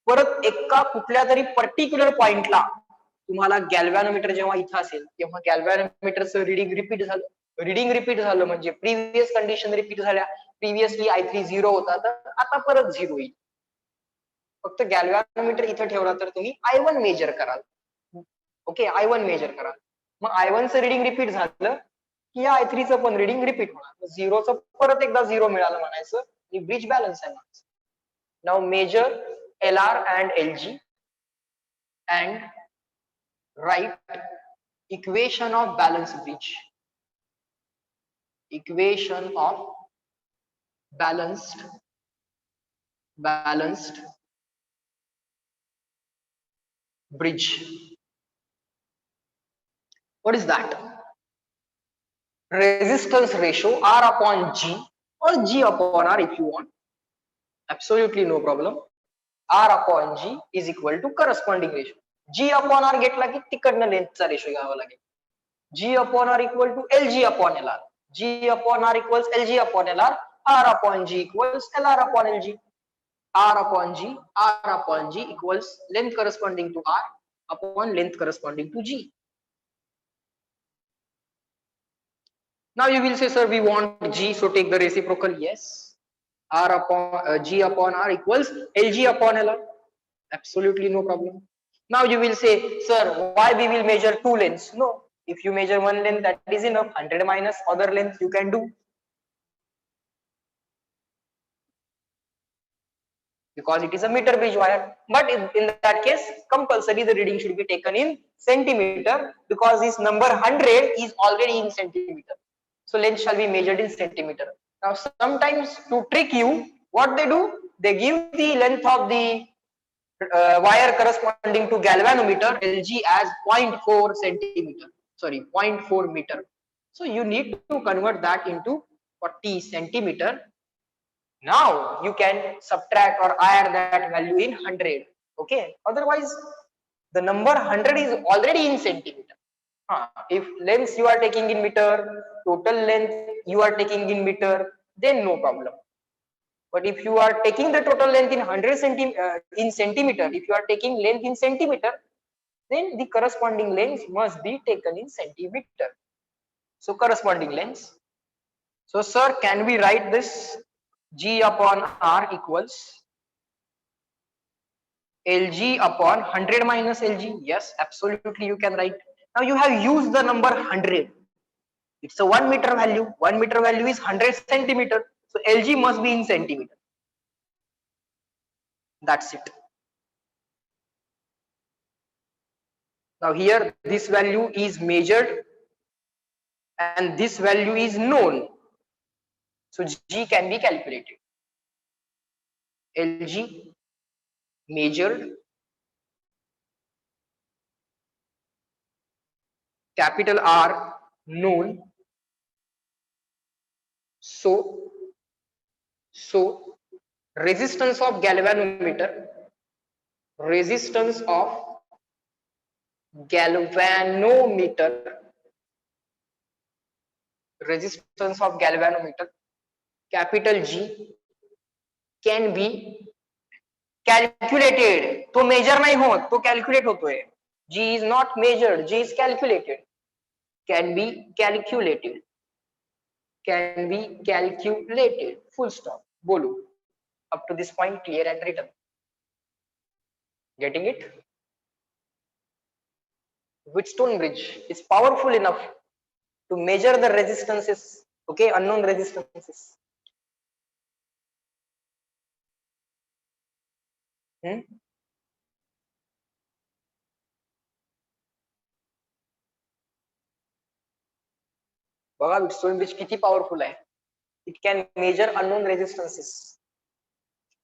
परत एका कुठल्या तरी पर्टिक्युलर पॉइंटला तुम्हाला गॅल्व्हॅनोमीटर जेव्हा इथं असेल तेव्हा गॅल्व्हॅनोमीटरचं रीडिंग रिपीट झालं म्हणजे प्रिव्हियस कंडिशन रिपीट झाल्या. प्रिव्हियसली I3 0 होता तर आता परत 0 होईल. फक्त गॅल्व्हॅनोमीटर इथं ठेवला तर तुम्ही I1 मेजर कराल. ओके, I1 मेजर कराल. मग I1 चं रीडिंग रिपीट झालं की या I3 चं पण रीडिंग रिपीट होणार. 0 चं परत एकदा 0 मिळालं म्हणायचं, ही ब्रिज बॅलन्स आहे म्हणायचं. Now measure LR and LG and write equation of balanced bridge. Equation of balanced bridge. What is that? Resistance ratio R upon G or G upon R if you want. Absolutely no problem. R upon G is equal to corresponding ratio. G upon R घेतला की तिकडनं लेंथचा ratio घ्यावा लागेल. G upon R equal to LG upon LR. G upon R equals LG upon LR. R upon G equals LR upon LG. R upon G equals length corresponding to R upon length corresponding to G. Now you will say, sir, we want G, so take the reciprocal. Yes, R upon G upon R equals LG upon LR. Absolutely no problem. Now you will say, sir, why we will measure two lengths? No, if you measure one length, that is enough. 100 minus other length you can do, because it is a meter bridge wire. But in that case, compulsory the reading should be taken in centimeter, because this number 100 is already in centimeter. So length shall be measured in centimeter. Now sometimes to trick you, what they do, they give the length of the wire corresponding to galvanometer LG as 0.4 centimeter, sorry, 0.4 meter. So you need to convert that into 40 centimeter. Now you can subtract or add that value in 100. Okay, otherwise the number 100 is already in centimeter. If lengths you are taking in meter, total length you are taking in meter, then no problem. But if you are taking the total length in 100 in centimeter, if you are taking length in centimeter, then the corresponding length must be taken in centimeter. So corresponding lengths. So sir, can we write this G upon R equals LG upon 100 minus LG? Yes, absolutely you can write. Now you have used the number 100. It's a 1 meter value. 1 meter value is 100 centimeter. So LG must be in centimeter. That's it. Now here this value is measured and this value is known. So G can be calculated. LG measured, capital R known. So resistance of galvanometer, resistance of galvanometer, resistance of galvanometer, capital G can be calculated. तो measure नहीं हो तो calculate होतो है. G is not measured, G is calculated. Can be calculated. Can be calculated. Full stop. Bolu. Up to this point, clear and written. Getting it? Wheatstone bridge is powerful enough to measure the resistances, okay, unknown resistances. बघा Wheatstone bridge किती powerful आहे. It can measure unknown resistances.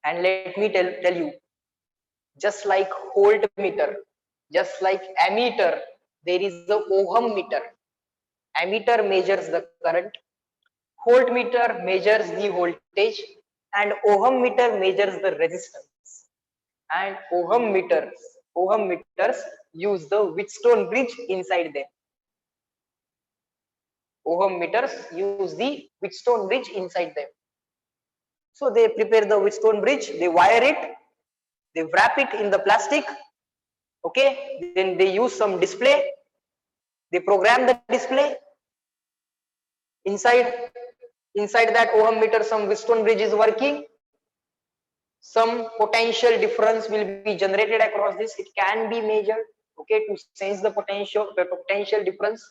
And let me tell you, just like voltmeter, just like ammeter, there is the ohm meter. Ammeter measures the current, voltmeter measures the voltage, and ohm meter measures the resistance. And ohm meters use the Wheatstone bridge inside them. Ohm meters use the Wheatstone bridge inside them. So they prepare the Wheatstone bridge, they wire it, they wrap it in the plastic, okay, then they use some display, they program the display. Inside that ohm meter, some Wheatstone bridge is working. Some potential difference will be generated across this. It can be measured, okay, to sense the potential difference.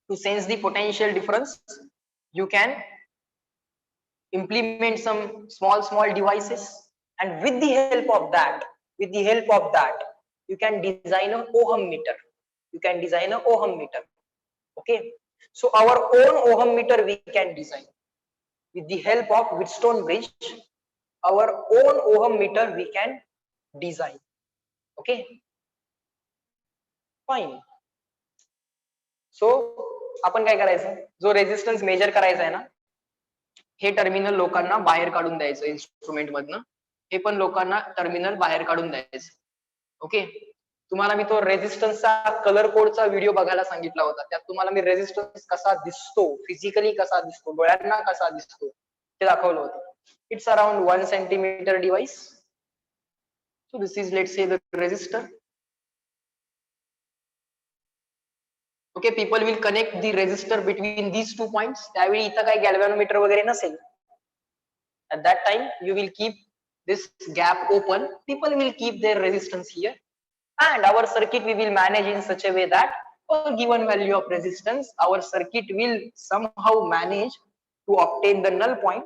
To sense the potential difference, you can implement some small devices, and with the help of that, you can design an ohm meter. Okay, so our own ohm meter we can design with the help of Wheatstone bridge. Our own ohm meter we can design. Okay, fine. So आपण काय करायचं, जो resistance major करायचा आहे ना, हे terminal लोकांना बाहेर काढून द्यायचं इन्स्ट्रुमेंट मधनं. हे पण लोकांना टर्मिनल बाहेर काढून द्यायचं. ओके, तुम्हाला मी तो रेजिस्टन्सचा कलर कोडचा व्हिडिओ बघायला सांगितला होता. त्यात तुम्हाला मी रेजिस्टन्स कसा दिसतो, फिजिकली कसा दिसतो, डोळ्यांना कसा दिसतो ते दाखवलं होतं. It's around 1 centimeter device. So this is, let's say, the resistor. Okay, people will connect the resistor between these 2 points. त्यावेळी इथं काही galvanometer वगैरे नसेल. At that time, you will keep this gap open. People will keep their resistance here, and our circuit we will manage in such a way that for given value of resistance, our circuit will somehow manage to obtain the null point.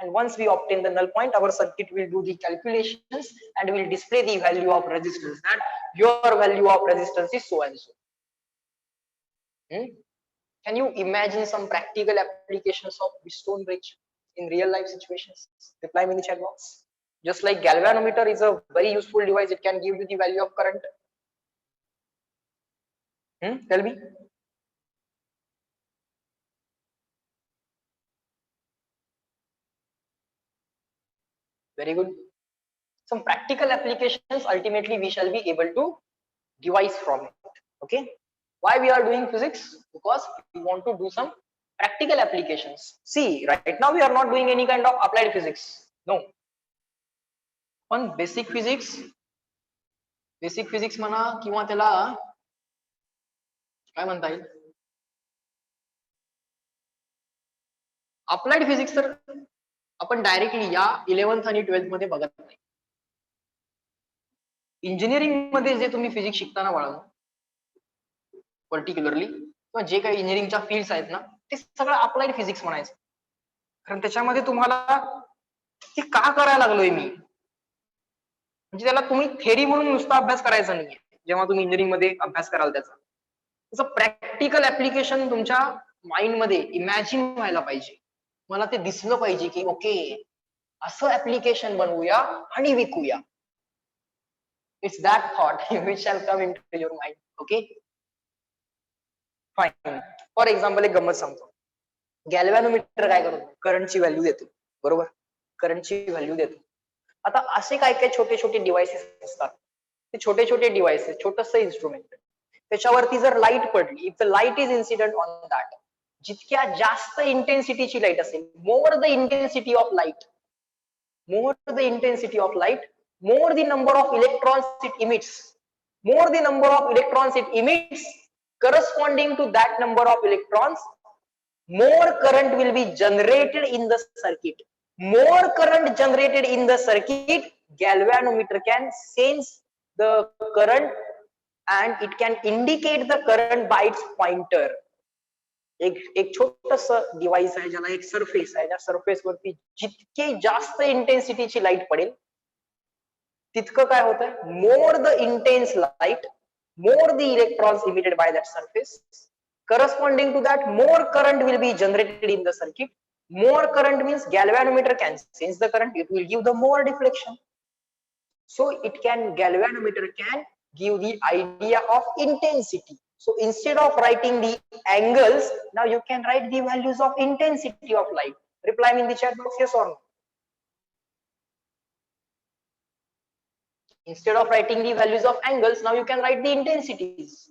And once we obtain the null point, our circuit will do the calculations and will display the value of resistance, that your value of resistance is so and so. Can you imagine some practical applications of Wheatstone bridge in real life situations? Reply me in the chat box. Just like galvanometer is a very useful device, it can give you the value of current. Tell me. Very good. Some practical applications ultimately we shall be able to devise from it. Okay. Why we are doing physics? Because we want to do some practical applications. See, right now we are not doing any kind of applied physics. No. On basic physics म्हणा किंवा त्याला काय म्हणता येईल, applied physics तर आपण directly या 11th आणि 12th मध्ये बघत नाही. इंजिनिअरिंग मध्ये जे तुम्ही फिजिक्स शिकताना बाळांनो, पर्टिक्युलरली किंवा जे काही इंजिनिअरिंगच्या फील्ड्स आहेत ना, ते सगळं अप्लाइड फिजिक्स म्हणायचं. कारण त्याच्यामध्ये तुम्हाला ते का करायला लागलोय मी, म्हणजे त्याला तुम्ही थेरी म्हणून नुसता अभ्यास करायचा नाहीये. जेव्हा तुम्ही इंजिनिअरिंग मध्ये अभ्यास कराल त्याचा प्रॅक्टिकल ऍप्लिकेशन तुमच्या माइंड मध्ये इमॅजिन व्हायला पाहिजे. मला ते दिसलं पाहिजे की ओके, असं ऍप्लिकेशन बनवूया आणि विकूया. It's that thought which shall come into your mind. Okay fine. For example एक गंमत सांगतो. गॅल्व्हॅनोमीटर काय करतो, करंटची व्हॅल्यू देतो. बरोबर, करंटची व्हॅल्यू देतो. आता असे काय काय छोटे छोटे डिव्हाइसेस असतात, ते छोटे छोटे डिव्हाइसेस, छोटस इन्स्ट्रुमेंट, त्याच्यावरती जर लाईट पडली, if the light is incident on that, जितक्या जास्त इंटेन्सिटीची लाईट असेल, more the intensity of light, more the intensity of light, more the number of electrons it emits, more the number of electrons it emits, corresponding to that number of electrons, more current will be generated in the circuit. More current generated in the circuit, galvanometer can sense the current and it can indicate the current by its pointer. एक छोटस device आहे, ज्याला एक surface आहे, त्या surface वरती जितके जास्त इंटेन्सिटीची लाईट पडेल तितकं काय होतं, more the intense light, more the electrons emitted by that surface, corresponding to that more current will be generated in the circuit. More current means galvanometer can sense the current, it will give the more deflection. So galvanometer can give the idea of intensity. So instead of writing the angles, now you can write the values of intensity of light. Reply me in the chat box, yes or no. Instead of writing the values of angles, now you can write the intensities.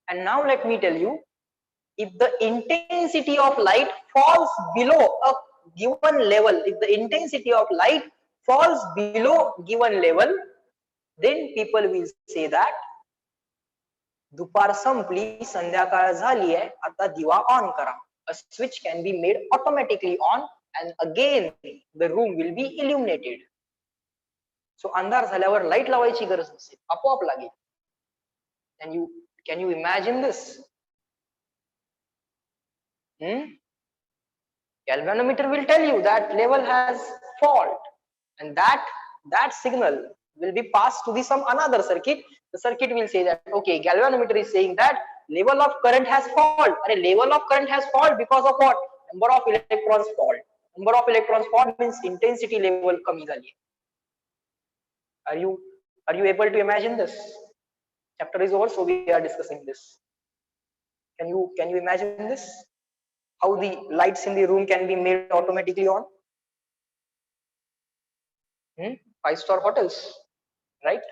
And now let me tell you, if the intensity of light falls below a given level, if the intensity of light falls below given level, then people will say that दुपार संपली, संध्याकाळ झाली आहे, आता दिवा on करा. A switch can be made automatically on and again the room will be illuminated. So अंधार झाल्यावर लाईट लावायची गरज नसेल, आपोआप लागेल. Can you imagine this? Galvanometer will tell you that level has fault, and that signal will be passed to the some another circuit. The circuit will say that okay, galvanometer is saying that level of current has fault. Level of current has fault because of what? Number of electrons fault. Number of electrons fault means intensity level कमी झाली. Are you able to imagine this? Chapter is over, so we are discussing this. Can you imagine this? How the lights in the room can be made automatically on? 5-star hotels, right?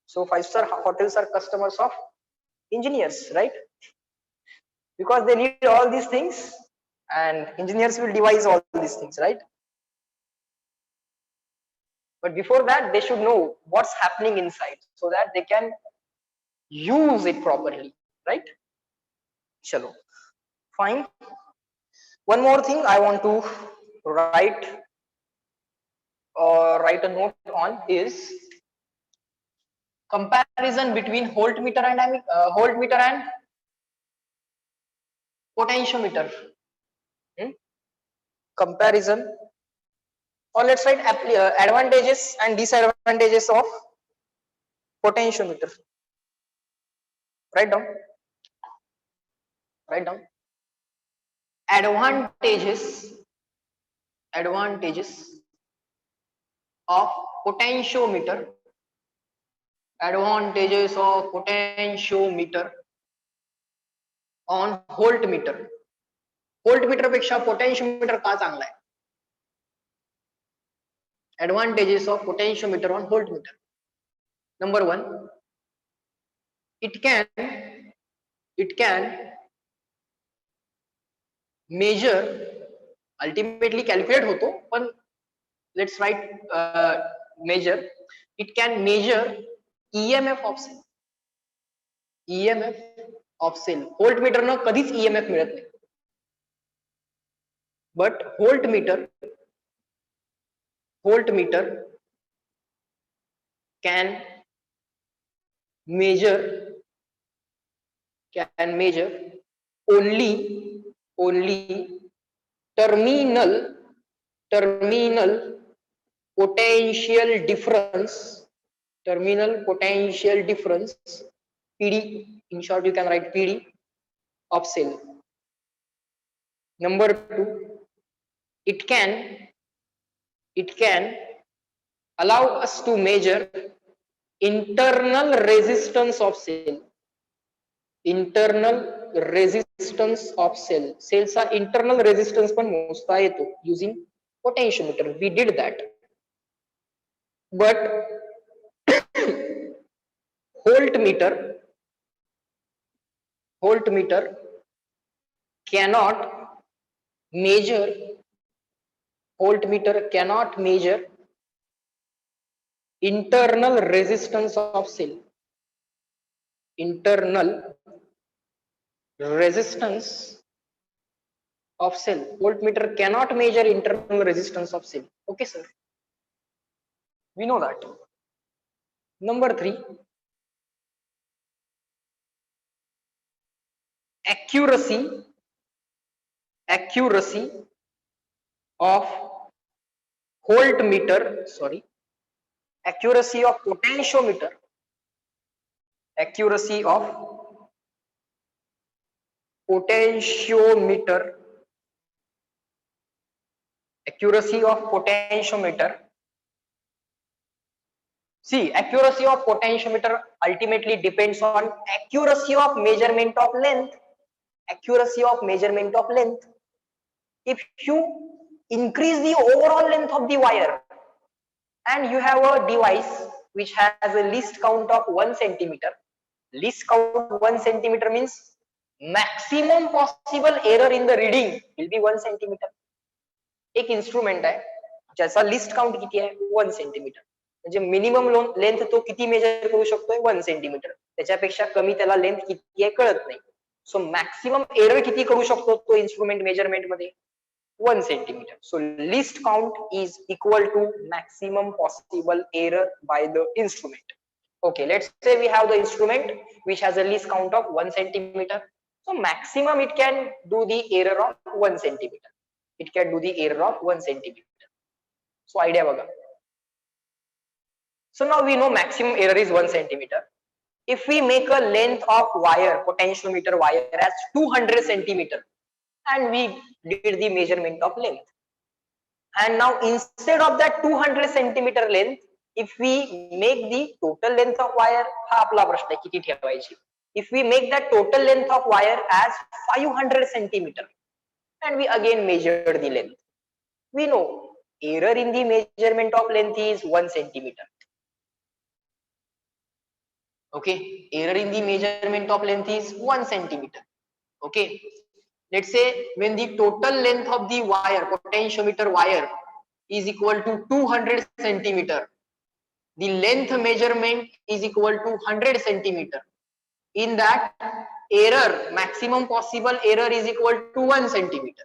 So 5-star hotels are customers of engineers, right? because they need all these things, and engineers will devise all these things, right? But before that, they should know what's happening inside so that they can use it properly, right? Chalo, fine. One more thing I want to write or write a note on is comparison between voltmeter and potentiometer. Comparison, or let's write advantages and disadvantages of potentiometer. Write down. Write down. Advantages of potentiometer. Advantages of potentiometer on voltmeter. Voltmeter पेक्षा potentiometer का चांगला आहे? Advantages of potentiometer on voltmeter. Number one, it can measure, ultimately calculate होतो, पण let's write measure. It can measure EMF of cell. EMF of cell. Voltmeter न कधीच EMF मिळत नाही. But voltmeter can measure only terminal potential difference, PD. In short, you can write PD of cell. Number two, it can allow us to measure internal resistance of cell. Cellचा internal resistance पण मोजता येतो using potentiometer. We did that. But voltmeter cannot measure internal resistance of cell. Voltmeter cannot measure internal resistance of cell. Okay, sir. We know that. Number three, accuracy of potentiometer, See, accuracy of potentiometer ultimately depends on accuracy of measurement of length. If you increase the overall length of the wire and you have a device which has a least count of 1 centimeter, means maximum possible error in the reading will be 1 centimeter. एक instrument आहे ज्याचा list count किती आहे 1 centimetre, म्हणजे minimum length तो किती major करू शकतोय 1 सेंटीमीटर, त्याच्यापेक्षा कमी त्याला लेंथ किती आहे कळत नाही. सो मॅक्सिमम एरर किती करू शकतो तो इन्स्ट्रुमेंट मेजरमेंट मध्ये 1 centimeter. So least count is equal to maximum possible error by the instrument. Okay, let's say we have the instrument which has a least count of 1 centimeter. So maximum it can do the error of 1 centimeter. So idea baga. So now we know maximum error is 1 centimeter. If we make a length of wire, potentiometer wire as 200 centimeter, and we did the measurement of length, and now instead of that 200 centimeter length, if we make the total length of wire, ha apla prashna hai kiti thevaychi. If we make that total length of wire as 500 centimeter and we again measure the length, we know error in the measurement of length is 1 centimeter. Okay, error in the measurement of length is 1 centimeter. Okay, let's say when the total length of the wire, potentiometer wire, is equal to 200 centimeter, the length measurement is equal to 100 centimeter. In that, error, maximum possible error is equal to 1 centimeter.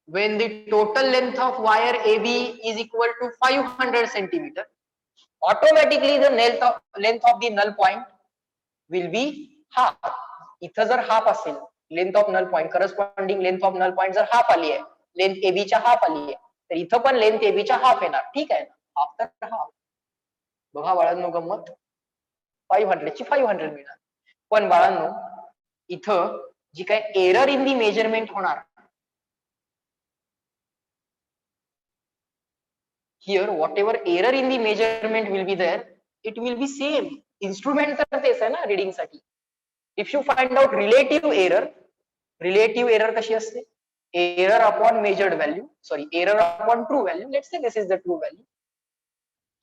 When the total length of wire AB is equal to 500 centimeter, automatically the length of the null point will be half. इथं जर half असेल length of null point, corresponding length of null point जर half आली आहे, length AB च्या half आली आहे, तर इथं पण लेंथ एबी च्या हाफ येणार. ठीक आहे ना, हाफ तर हाफ. बघा बाळांनो गंमत, 500 ची 500 मिळणार. पण बाळांनो इथं जी काय एरर इन दी मेजरमेंट होणार, here whatever error in the measurement will be there, it will be same. Instrument तर तेच आहे ना रीडिंग साठी. If you find out relative error कशी असते? Error upon measured value, sorry, error upon true value. Let's say this is the true value.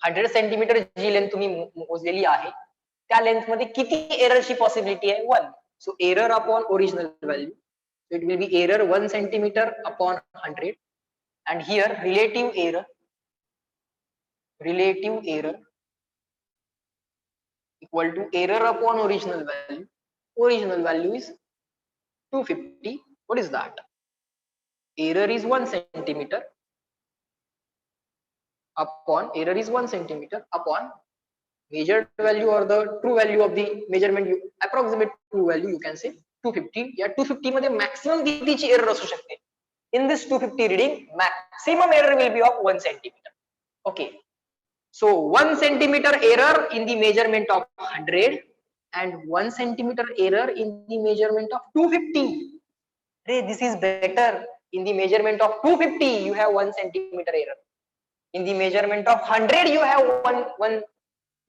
100 centimetre जी length तुम्ही मोजलेली आहे, त्या लेंथ मध्ये किती एररची पॉसिबिलिटी आहे? 1. So error upon original value, so it will be error 1 centimeter upon 100, and here relative error equal to error upon original value. Original value is 250. What is that? Error is 1 centimeter upon measured value or the true value of the measurement, approximate true value you can say 250. या 250 मध्ये maximum कितीची error असू शकते? In this 250 reading, maximum error will be of 1 centimeter. Okay. So 1 centimeter error in the measurement of 100 and 1 centimeter error in the measurement of 250. Hey, this is better. In the measurement of 250 you have 1 centimeter error. In the measurement of 100 you have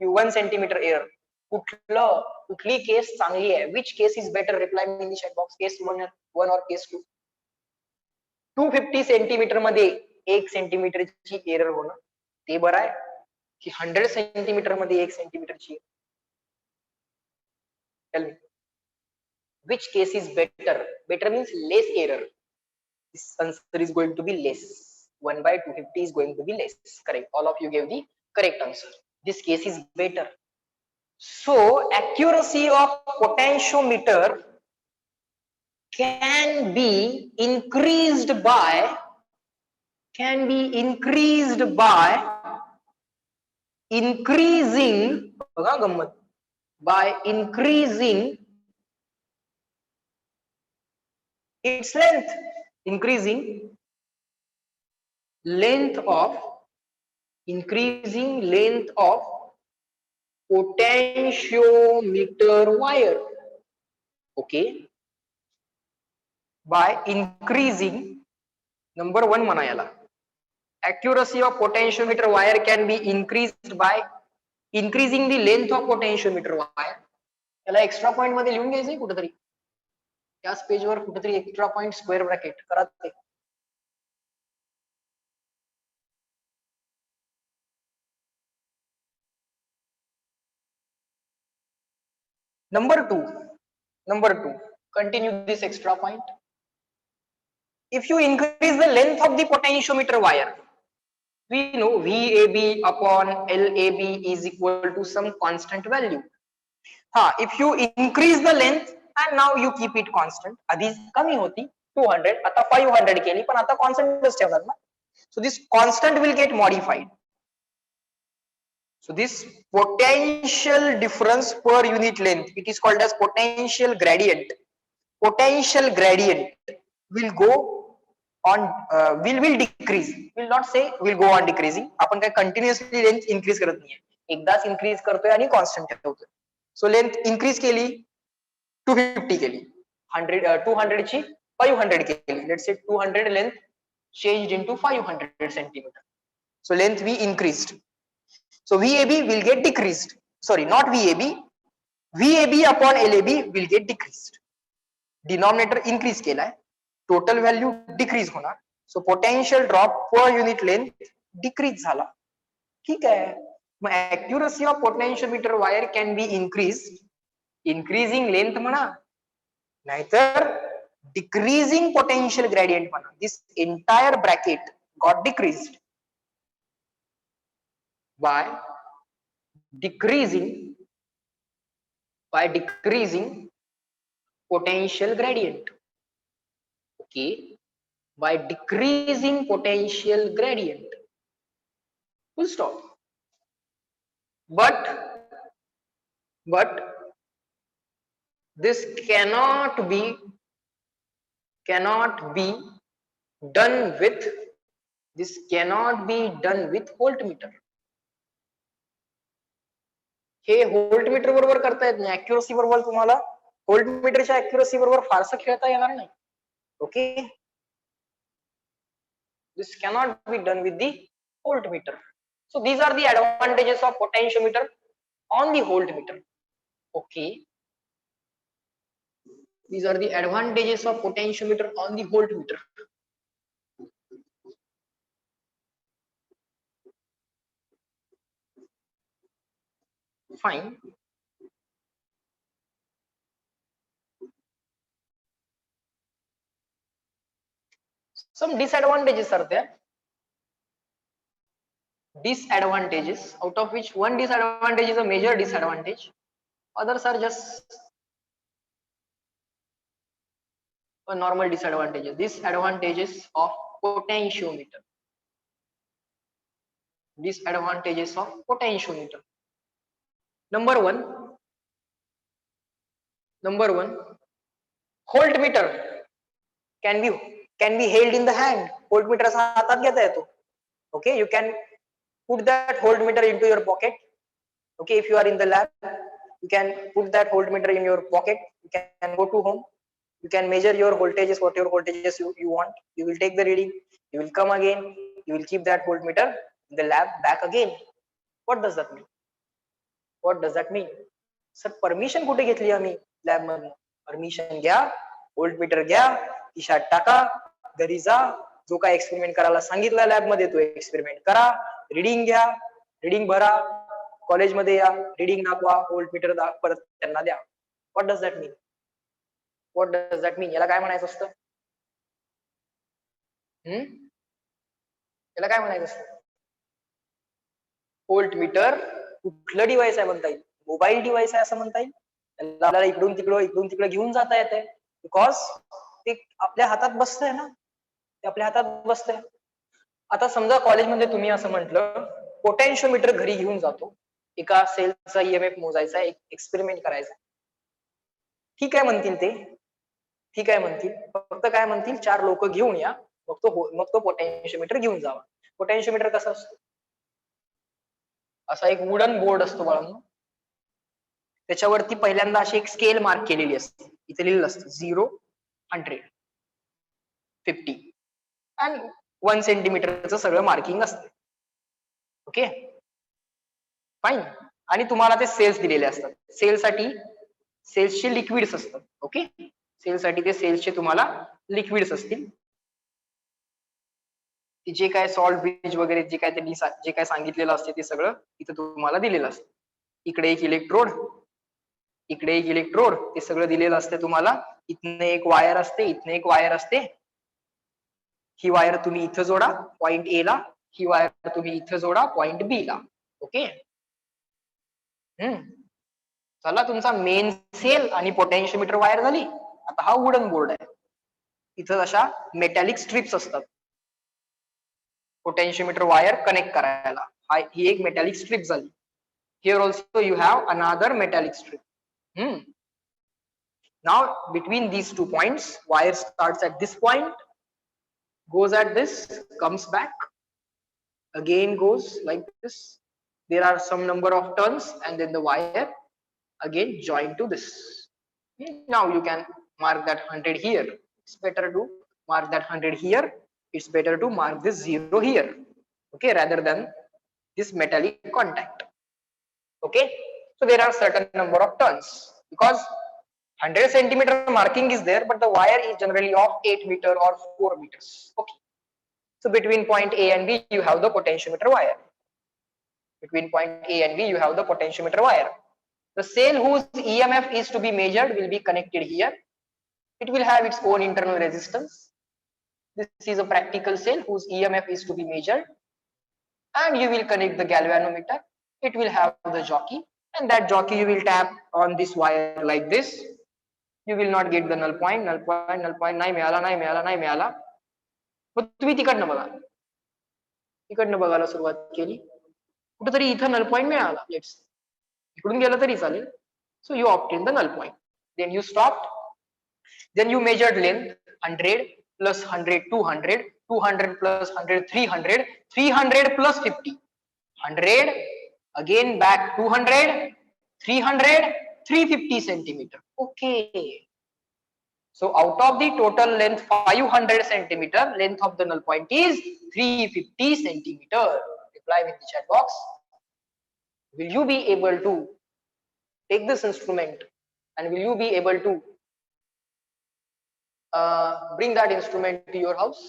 1 centimeter error. कुठली case चांगली आहे? Which case is better? Reply me in the chat box. Case 1 or case 2? 250 centimetre मध्ये 1 centimetre ची error होणं ते बरं आहे की 100 सेंटीमीटर मध्ये 1 सेंटीमीटरची? Tell me, which case is better? Better means less error. This answer is going to be less. 1 by 250 is going to be less. Correct. All of you gave the correct answer. This case is better. So accuracy of potentiometer can be increased by increasing, बघा गंमत, by increasing its length, increasing length of potentiometer wire. Okay, by increasing, number 1 म्हणा याला, accuracy of potentiometer wire can be increased by increasing the length of potentiometer wire. याला extra point मध्ये लिहून घ्यायचंय कुठेतरी, त्याच पेजवर कुठेतरी एक्स्ट्रा पॉइंट स्क्वेअर ब्रॅकेट करा ते. Number 2, continue this extra point. If you increase the length of the potentiometer wire, we know VAB upon LAB is equal to some constant value. If you increase the length and now you keep it constant, आधी कमी होती 200, आता 500 केली, पण आता constant ठेवणार ना. So this constant will get modified. So this potential difference per unit length, it is called as potential gradient. Potential gradient will go on, will decrease. Will not say will go on decreasing. आपण काय continuously length increase करत नाहीये, एकदाच increase करतोय आणि constant ठेवतोय. So length increase केली 250 केली, 200 ची 500 केली. Let's say 200 length changed into 500 centimeter. So length we increased. So VAB will get decreased. Sorry, not VAB. VAB upon LAB will get decreased. Denominator increase केलाय, total value decrease होणार. So potential drop per unit length decrease झाला. ठीक आहे. मग accuracy of potentiometer wire can be increased. Increasing length म्हणा, नाहीतर decreasing potential gradient म्हणा. This entire bracket got decreased by decreasing potential gradient. Okay, by decreasing potential gradient, full stop. But this cannot be done with voltmeter. हे voltmeter बरोबर करता येत नाही. Accuracy बरोबर तुम्हाला व्होल्टमीटरच्या अॅक्युरसी बरोबर फारसं खेळता येणार नाही. Okay, this cannot be done with the voltmeter. So these are the advantages of potentiometer on the voltmeter. Okay, these are the advantages of potentiometer on the voltmeter. Fine. Some disadvantages are there. Disadvantages, out of which one disadvantage is a major disadvantage. Others are just a normal disadvantages. Disadvantages of potentiometer. Disadvantages of potentiometer. Number one, voltmeter can be held in the hand. Voltmeter असा हातात घेता येतो. Okay, you can put that voltmeter into your pocket. Okay, if you are in the lab, you can put that voltmeter in your pocket. You can go to home. You can measure your voltages, whatever voltages you want. You will take the reading. You will come again. You will keep that voltmeter in the lab back again. What does that mean? Sir, permission कुठे घेतली आम्ही lab मध्ये? Permission घ्या, voltmeter घ्या, खिशात टाका, घरी जा, जो काय एक्सपेरिमेंट करायला सांगितलं लॅब मध्ये तो एक्सपेरिमेंट करा, रिडिंग घ्या, रिडिंग भरा, कॉलेज मध्ये या, रिडिंग दाखवा, व्होल्टमीटर परत त्यांना द्या. What does that mean? याला काय म्हणायचं असतं? याला काय म्हणायचं असतं? व्होल्टमीटर कुठलं डिव्हाइस आहे म्हणता येईल? मोबाईल डिव्हाइस आहे असं म्हणता येईल. आपल्याला इकडून तिकडे घेऊन जाता येते, बिकॉज ते आपल्या हातात बसतंय ना, ते आपल्या हातात बसतंय. आता समजा कॉलेजमध्ये तुम्ही असं म्हटलं, पोटेन्शियोमीटर घरी घेऊन जातो, एका सेलचा ईएमएफ मोजायचा, एक एक्सपेरिमेंट करायचा. ठीक आहे म्हणतील ते, ठीक आहे म्हणतील, फक्त काय म्हणतील, 4 लोक घेऊन या, मग तो पोटेन्शियोमीटर घेऊन जावा. पोटेन्शियोमीटर कसं असतं? असा एक वुडन बोर्ड असतो बाळांनो, त्याच्यावरती पहिल्यांदा अशी एक स्केल मार्क केलेली असते. इथे लिहिलेलं असतं 0, 100, 50 आणि 1 सेंटीमीटरचं सगळं मार्किंग असतं. Okay, fine. आणि तुम्हाला ते सेल्स दिलेले असतात. सेल्सचे लिक्विड्स असतात. ओके, सेलसाठी ते सेल्सचे तुम्हाला लिक्विड्स असतील. जे काय सॉल्ट, ब्रिज वगैरे जे काय सांगितलेलं असते ते सगळं इथं तुम्हाला दिलेलं असतं. इकडे एक इलेक्ट्रोड, इकडे एक इलेक्ट्रोड, ते सगळं दिलेलं असते तुम्हाला. इथने एक वायर असते, इथने एक वायर असते. ही वायर तुम्ही इथं जोडा point A La, he wire तुम्ही इथं जोडा पॉइंट बी ला. ओके, चला, तुमचा मेन सेल आणि पोटेन्शियोमीटर वायर झाली. आता हा वुडन बोर्ड आहे, इथं अशा मेटॅलिक स्ट्रिप्स असतात पोटेन्शियोमीटर वायर कनेक्ट करायला. ही एक मेटॅलिक स्ट्रिप झाली. Here also you have another metallic strip. Now between these 2 points, wire starts at this point, goes at this, comes back, again goes like this. There are some number of turns and then the wire again joined to this. Now you can mark that 100 here. It's better to mark that 100 here. It's better to mark this 0 here. Okay, rather than this metallic contact. Okay, so there are certain number of turns, because 100 centimeter marking is there, but the wire is generally of 8 meter or 4 meters. Okay, so between point A and B you have the potentiometer wire. Between point A and B you have the potentiometer wire. The cell whose EMF is to be measured will be connected here. It will have its own internal resistance. This is a practical cell whose EMF is to be measured, and you will connect the galvanometer. It will have the jockey, and that jockey you will tap on this wire like this. You will not get the null point नाही मिळाला नाही मिळाला नाही मिळाला. मग तुम्ही तिकडनं बघायला सुरुवात केली, कुठेतरी इथं नल पॉइंट मिळाला, लेट्स इकडून गेलं तरी चालेल. So you obtain the null point, then you stopped, then you measured length 100 plus 100 200, 200 plus 100 300, 300 plus 50, 100 again back 200, 300, 350 centimeter. Okay, so out of the total length 500 centimeter, length of the null point is 350 centimeter. Reply in the chat box. Will you be able to take this instrument, and will you be able to bring that instrument to your house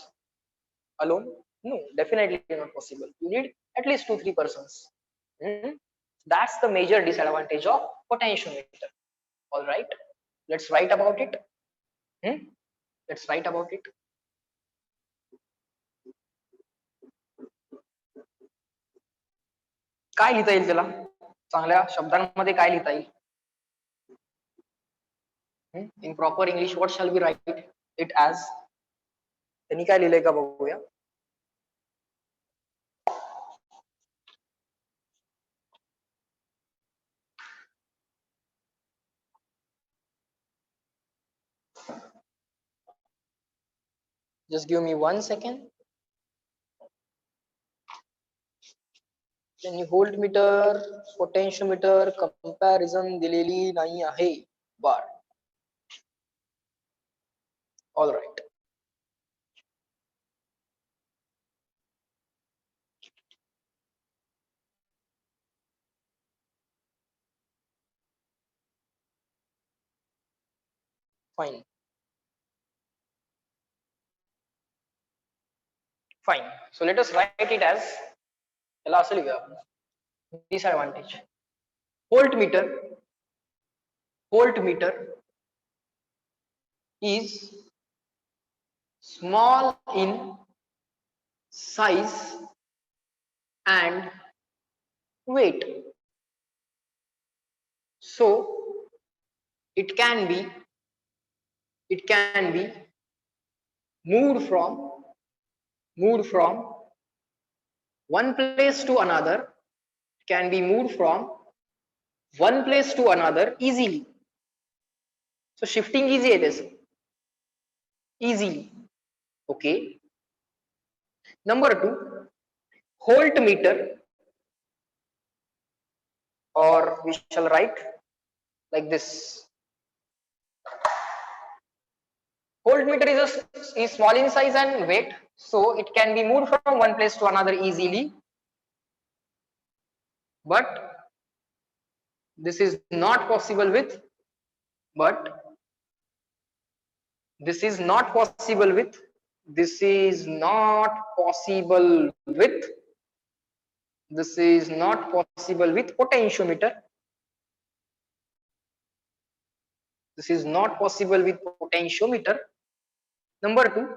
alone? No, definitely not possible. You need at least 2-3 persons. That's the major disadvantage of potentiometer. All right, let's write about it. Let's write about it. काय लिहिता येईल त्याला चांगल्या शब्दांमध्ये? काय लिहिता येईल? In proper English, what shall we write it as? त्यांनी काय लिहिलंय का बघूया. Just give me 1 second. त्यांनी व्होल्टमीटर पोटेन्शियोमीटर कंपॅरिझन दिलेली नाही आहे. But all right, fine. So let us write it as disadvantage. Voltmeter is small in size and weight, so it can be moved from one place to another, can be moved from one place to another easily. So shifting easy it is, easily. Okay, number 2, voltmeter, or we shall write like this. Voltmeter is small in size and weight, so it can be moved from one place to another easily, but this is not possible with this is not possible with potentiometer. This is not possible with potentiometer. Number 2,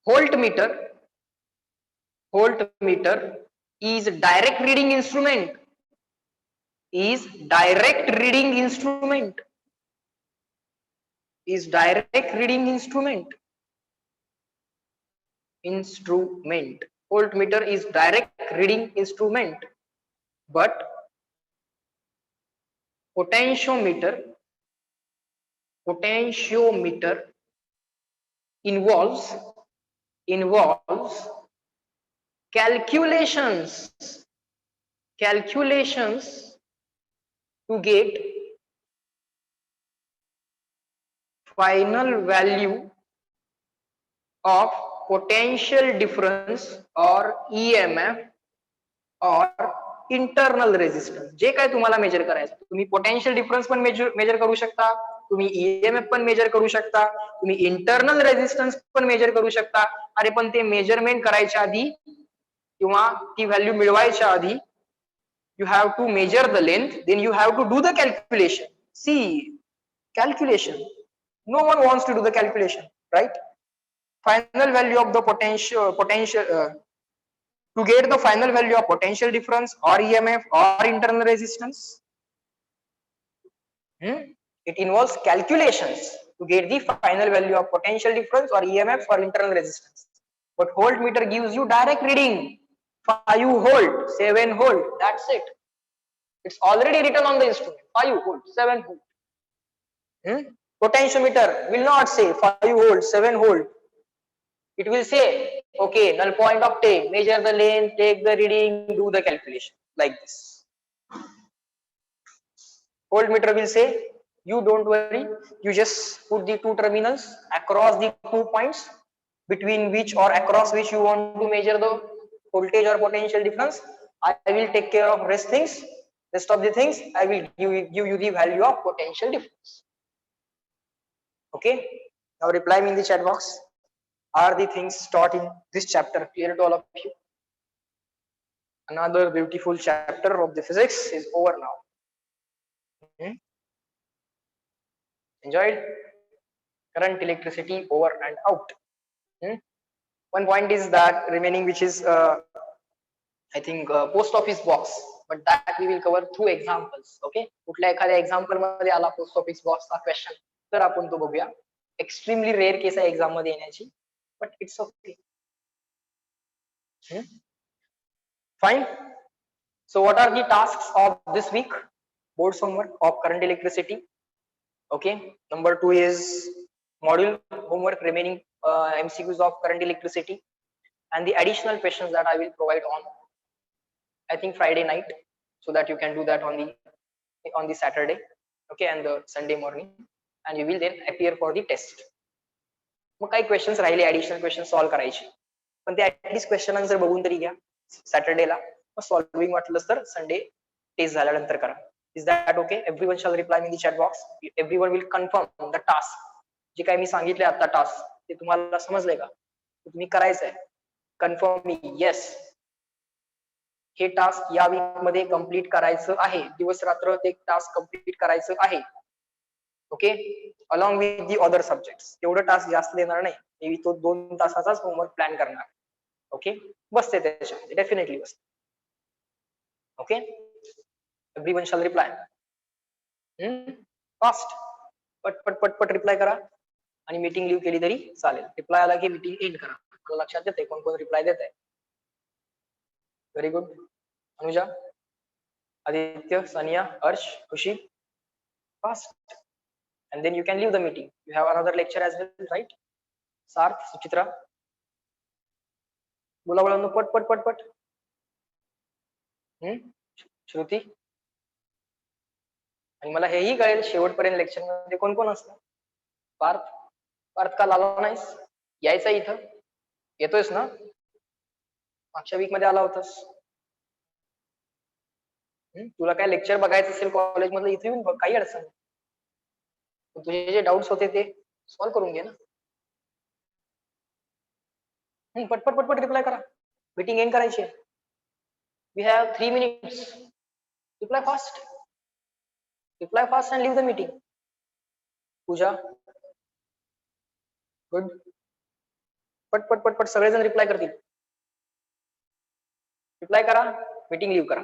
voltmeter is direct reading instrument. Voltmeter is direct reading instrument, but potentiometer involves calculations to get final value of potential difference or EMF or internal resistance. जे काय तुम्हाला major करायचं, तुम्ही potential difference पण major करू शकता, तुम्ही EMF पण major करू शकता, तुम्ही इंटरनल रेजिस्टन्स पण मेजर करू शकता. अरे पण ते मेजरमेंट करायच्या आधी किंवा ती व्हॅल्यू मिळवायच्या आधी you have to measure the length, then you have to do the calculation. See, calculation. No one wants to do the calculation, right? Final value of the potential to get the final value of potential difference or EMF or internal resistance. It involves calculations to get the final value of potential difference or EMF or internal resistance. But voltmeter gives you direct reading, 5 volt, 7 volt, that's it. It's already written on the instrument, 5 volt, 7 volt. Potentiometer will not say 5 volt, 7 volt. It will say, okay, null point of take, measure the length, take the reading, do the calculation, like this. Voltmeter will say, you don't worry, you just put the two terminals across the 2 points between which or across which you want to measure the voltage or potential difference. I will take care of rest of the things. I will give you the value of potential difference. Okay, now reply me in the chat box. Are the things taught in this chapter clear to all of you? Another beautiful chapter of the physics is over now. Enjoyed? Current, electricity, over and out. One point is that remaining, which is I think post office box, but that we will cover through examples. Okay, कुठल्या एखाद्या example मध्ये आला post office box चा question तर आपण तो बघूया. Extremely rare case आहे exam मध्ये येण्याची, but it's okay. Fine. So what are the tasks of this week? Board's homework of current, electricity. Okay, number 2 is module homework, remaining MCQs of current, electricity, and the additional questions that I will provide on, I think, Friday night, so that you can do that on the Saturday, okay, and the Sunday morning, and you will then appear for the test. मग काही questions राहिले, additional question solve करायचे, पण ते at least question answer बघून तरी घ्या सॅटर्डेला. मग solving वाटलं तर संडे टेस्ट झाल्यानंतर करा. Is that okay? Everyone shall reply in the chat box. Everyone will confirm the task. जे काही मी सांगितले आता टास्क, ते तुम्हाला समजले का? तुम्ही करायचंय. कन्फर्म मी येस, हे टास्क या वीक मध्ये कंप्लीट करायचं आहे, दिवस रात्र ते टास्क कंप्लीट करायचं आहे. Okay, along with the other subjects. एवढं टास्क जास्त देणार नाही, मी तो 2 तासाचाच होमवर्क प्लॅन करणार. ओके, बसते त्याच्यामध्ये, डेफिनेटली बसते. Okay, everyone shall reply fast. पट पट पट रिप्लाय करा, आणि मीटिंग लीव केली तरी चालेल. रिप्लाय आला की मीटिंग एंड करा. मला लक्षात येते कोण कोण रिप्लाय देत आहे. Very good. Anuja, Aditya, Sania, Harsh, Khushi, fast, and then you can leave the meeting. You have another lecture as well, right? Sarth, Suchitra, बोला बोला, पट पट पट पट. श्रुती, आणि मला हेही कळेल शेवटपर्यंत लेक्चर मध्ये कोण कोण असतं. पार्थ, पार्थ का आला नाहीस? यायचा इथं, येतोयस ना? मागच्या वीक मध्ये आला होतास. तुला काय लेक्चर बघायचं असेल कॉलेज मधलं, इथे येऊन बघ, काही अडचण नाही. तुझे जे डाउट्स होते ते सॉल्व्ह करून घे ना. पटपट पटपट रिप्लाय करा, मीटिंग एंड करायची. We have 3 minutes. Reply fast, reply fast and leave the meeting. Pooja, good. पट पट पट पट सगळेजण रिप्लाय करतील. रिप्लाय करा, मीटिंग लीव करा.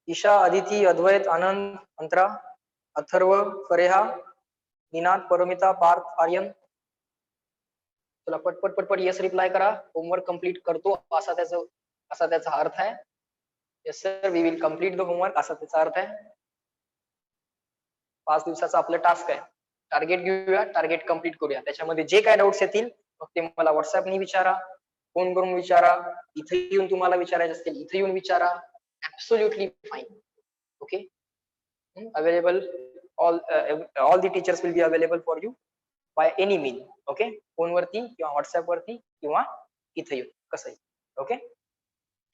ईशा, अदिती, अद्वैत, आनंद, अंतरा, अथर्व, फरेहा, निनाद, परमिता, पार्थ, आर्यन. चला पटपट पटपट यस रिप्लाय करा. होमवर्क कंप्लीट करतो असा त्याचा अर्थ आहे. Yes sir, we will complete the homework असा त्याचा अर्थ आहे. 5 दिवसाचा आपलं टास्क आहे. टार्गेट घेऊया, टार्गेट कंप्लीट करूया. त्याच्यामध्ये जे काय डाऊट्स येतील मग ते मला व्हॉट्सअपनी विचारा, फोन करून विचारा, इथे येऊन तुम्हाला विचारायचे असतील इथे येऊन विचारा. Absolutely fine. Okay, available, all the teachers will be available for you by any mean. Okay, फोनवरती किंवा व्हॉट्सअप वरती किंवा इथे येऊन कसंही. ओके,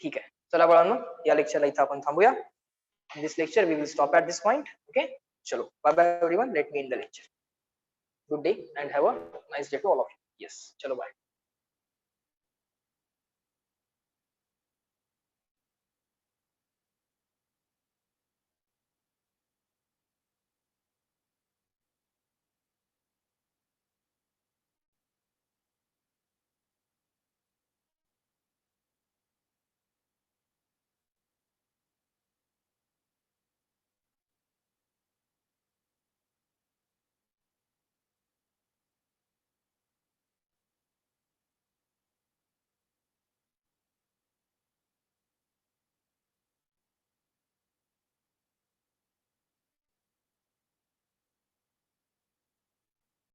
ठीक आहे. चला बाळांनो, या लेक्चरला इथं आपण थांबूया. This lecture we will stop at this point. Okay, chalo, bye bye everyone. Let me end the lecture. Good day and have a nice day to all of you. Yes, chalo, bye.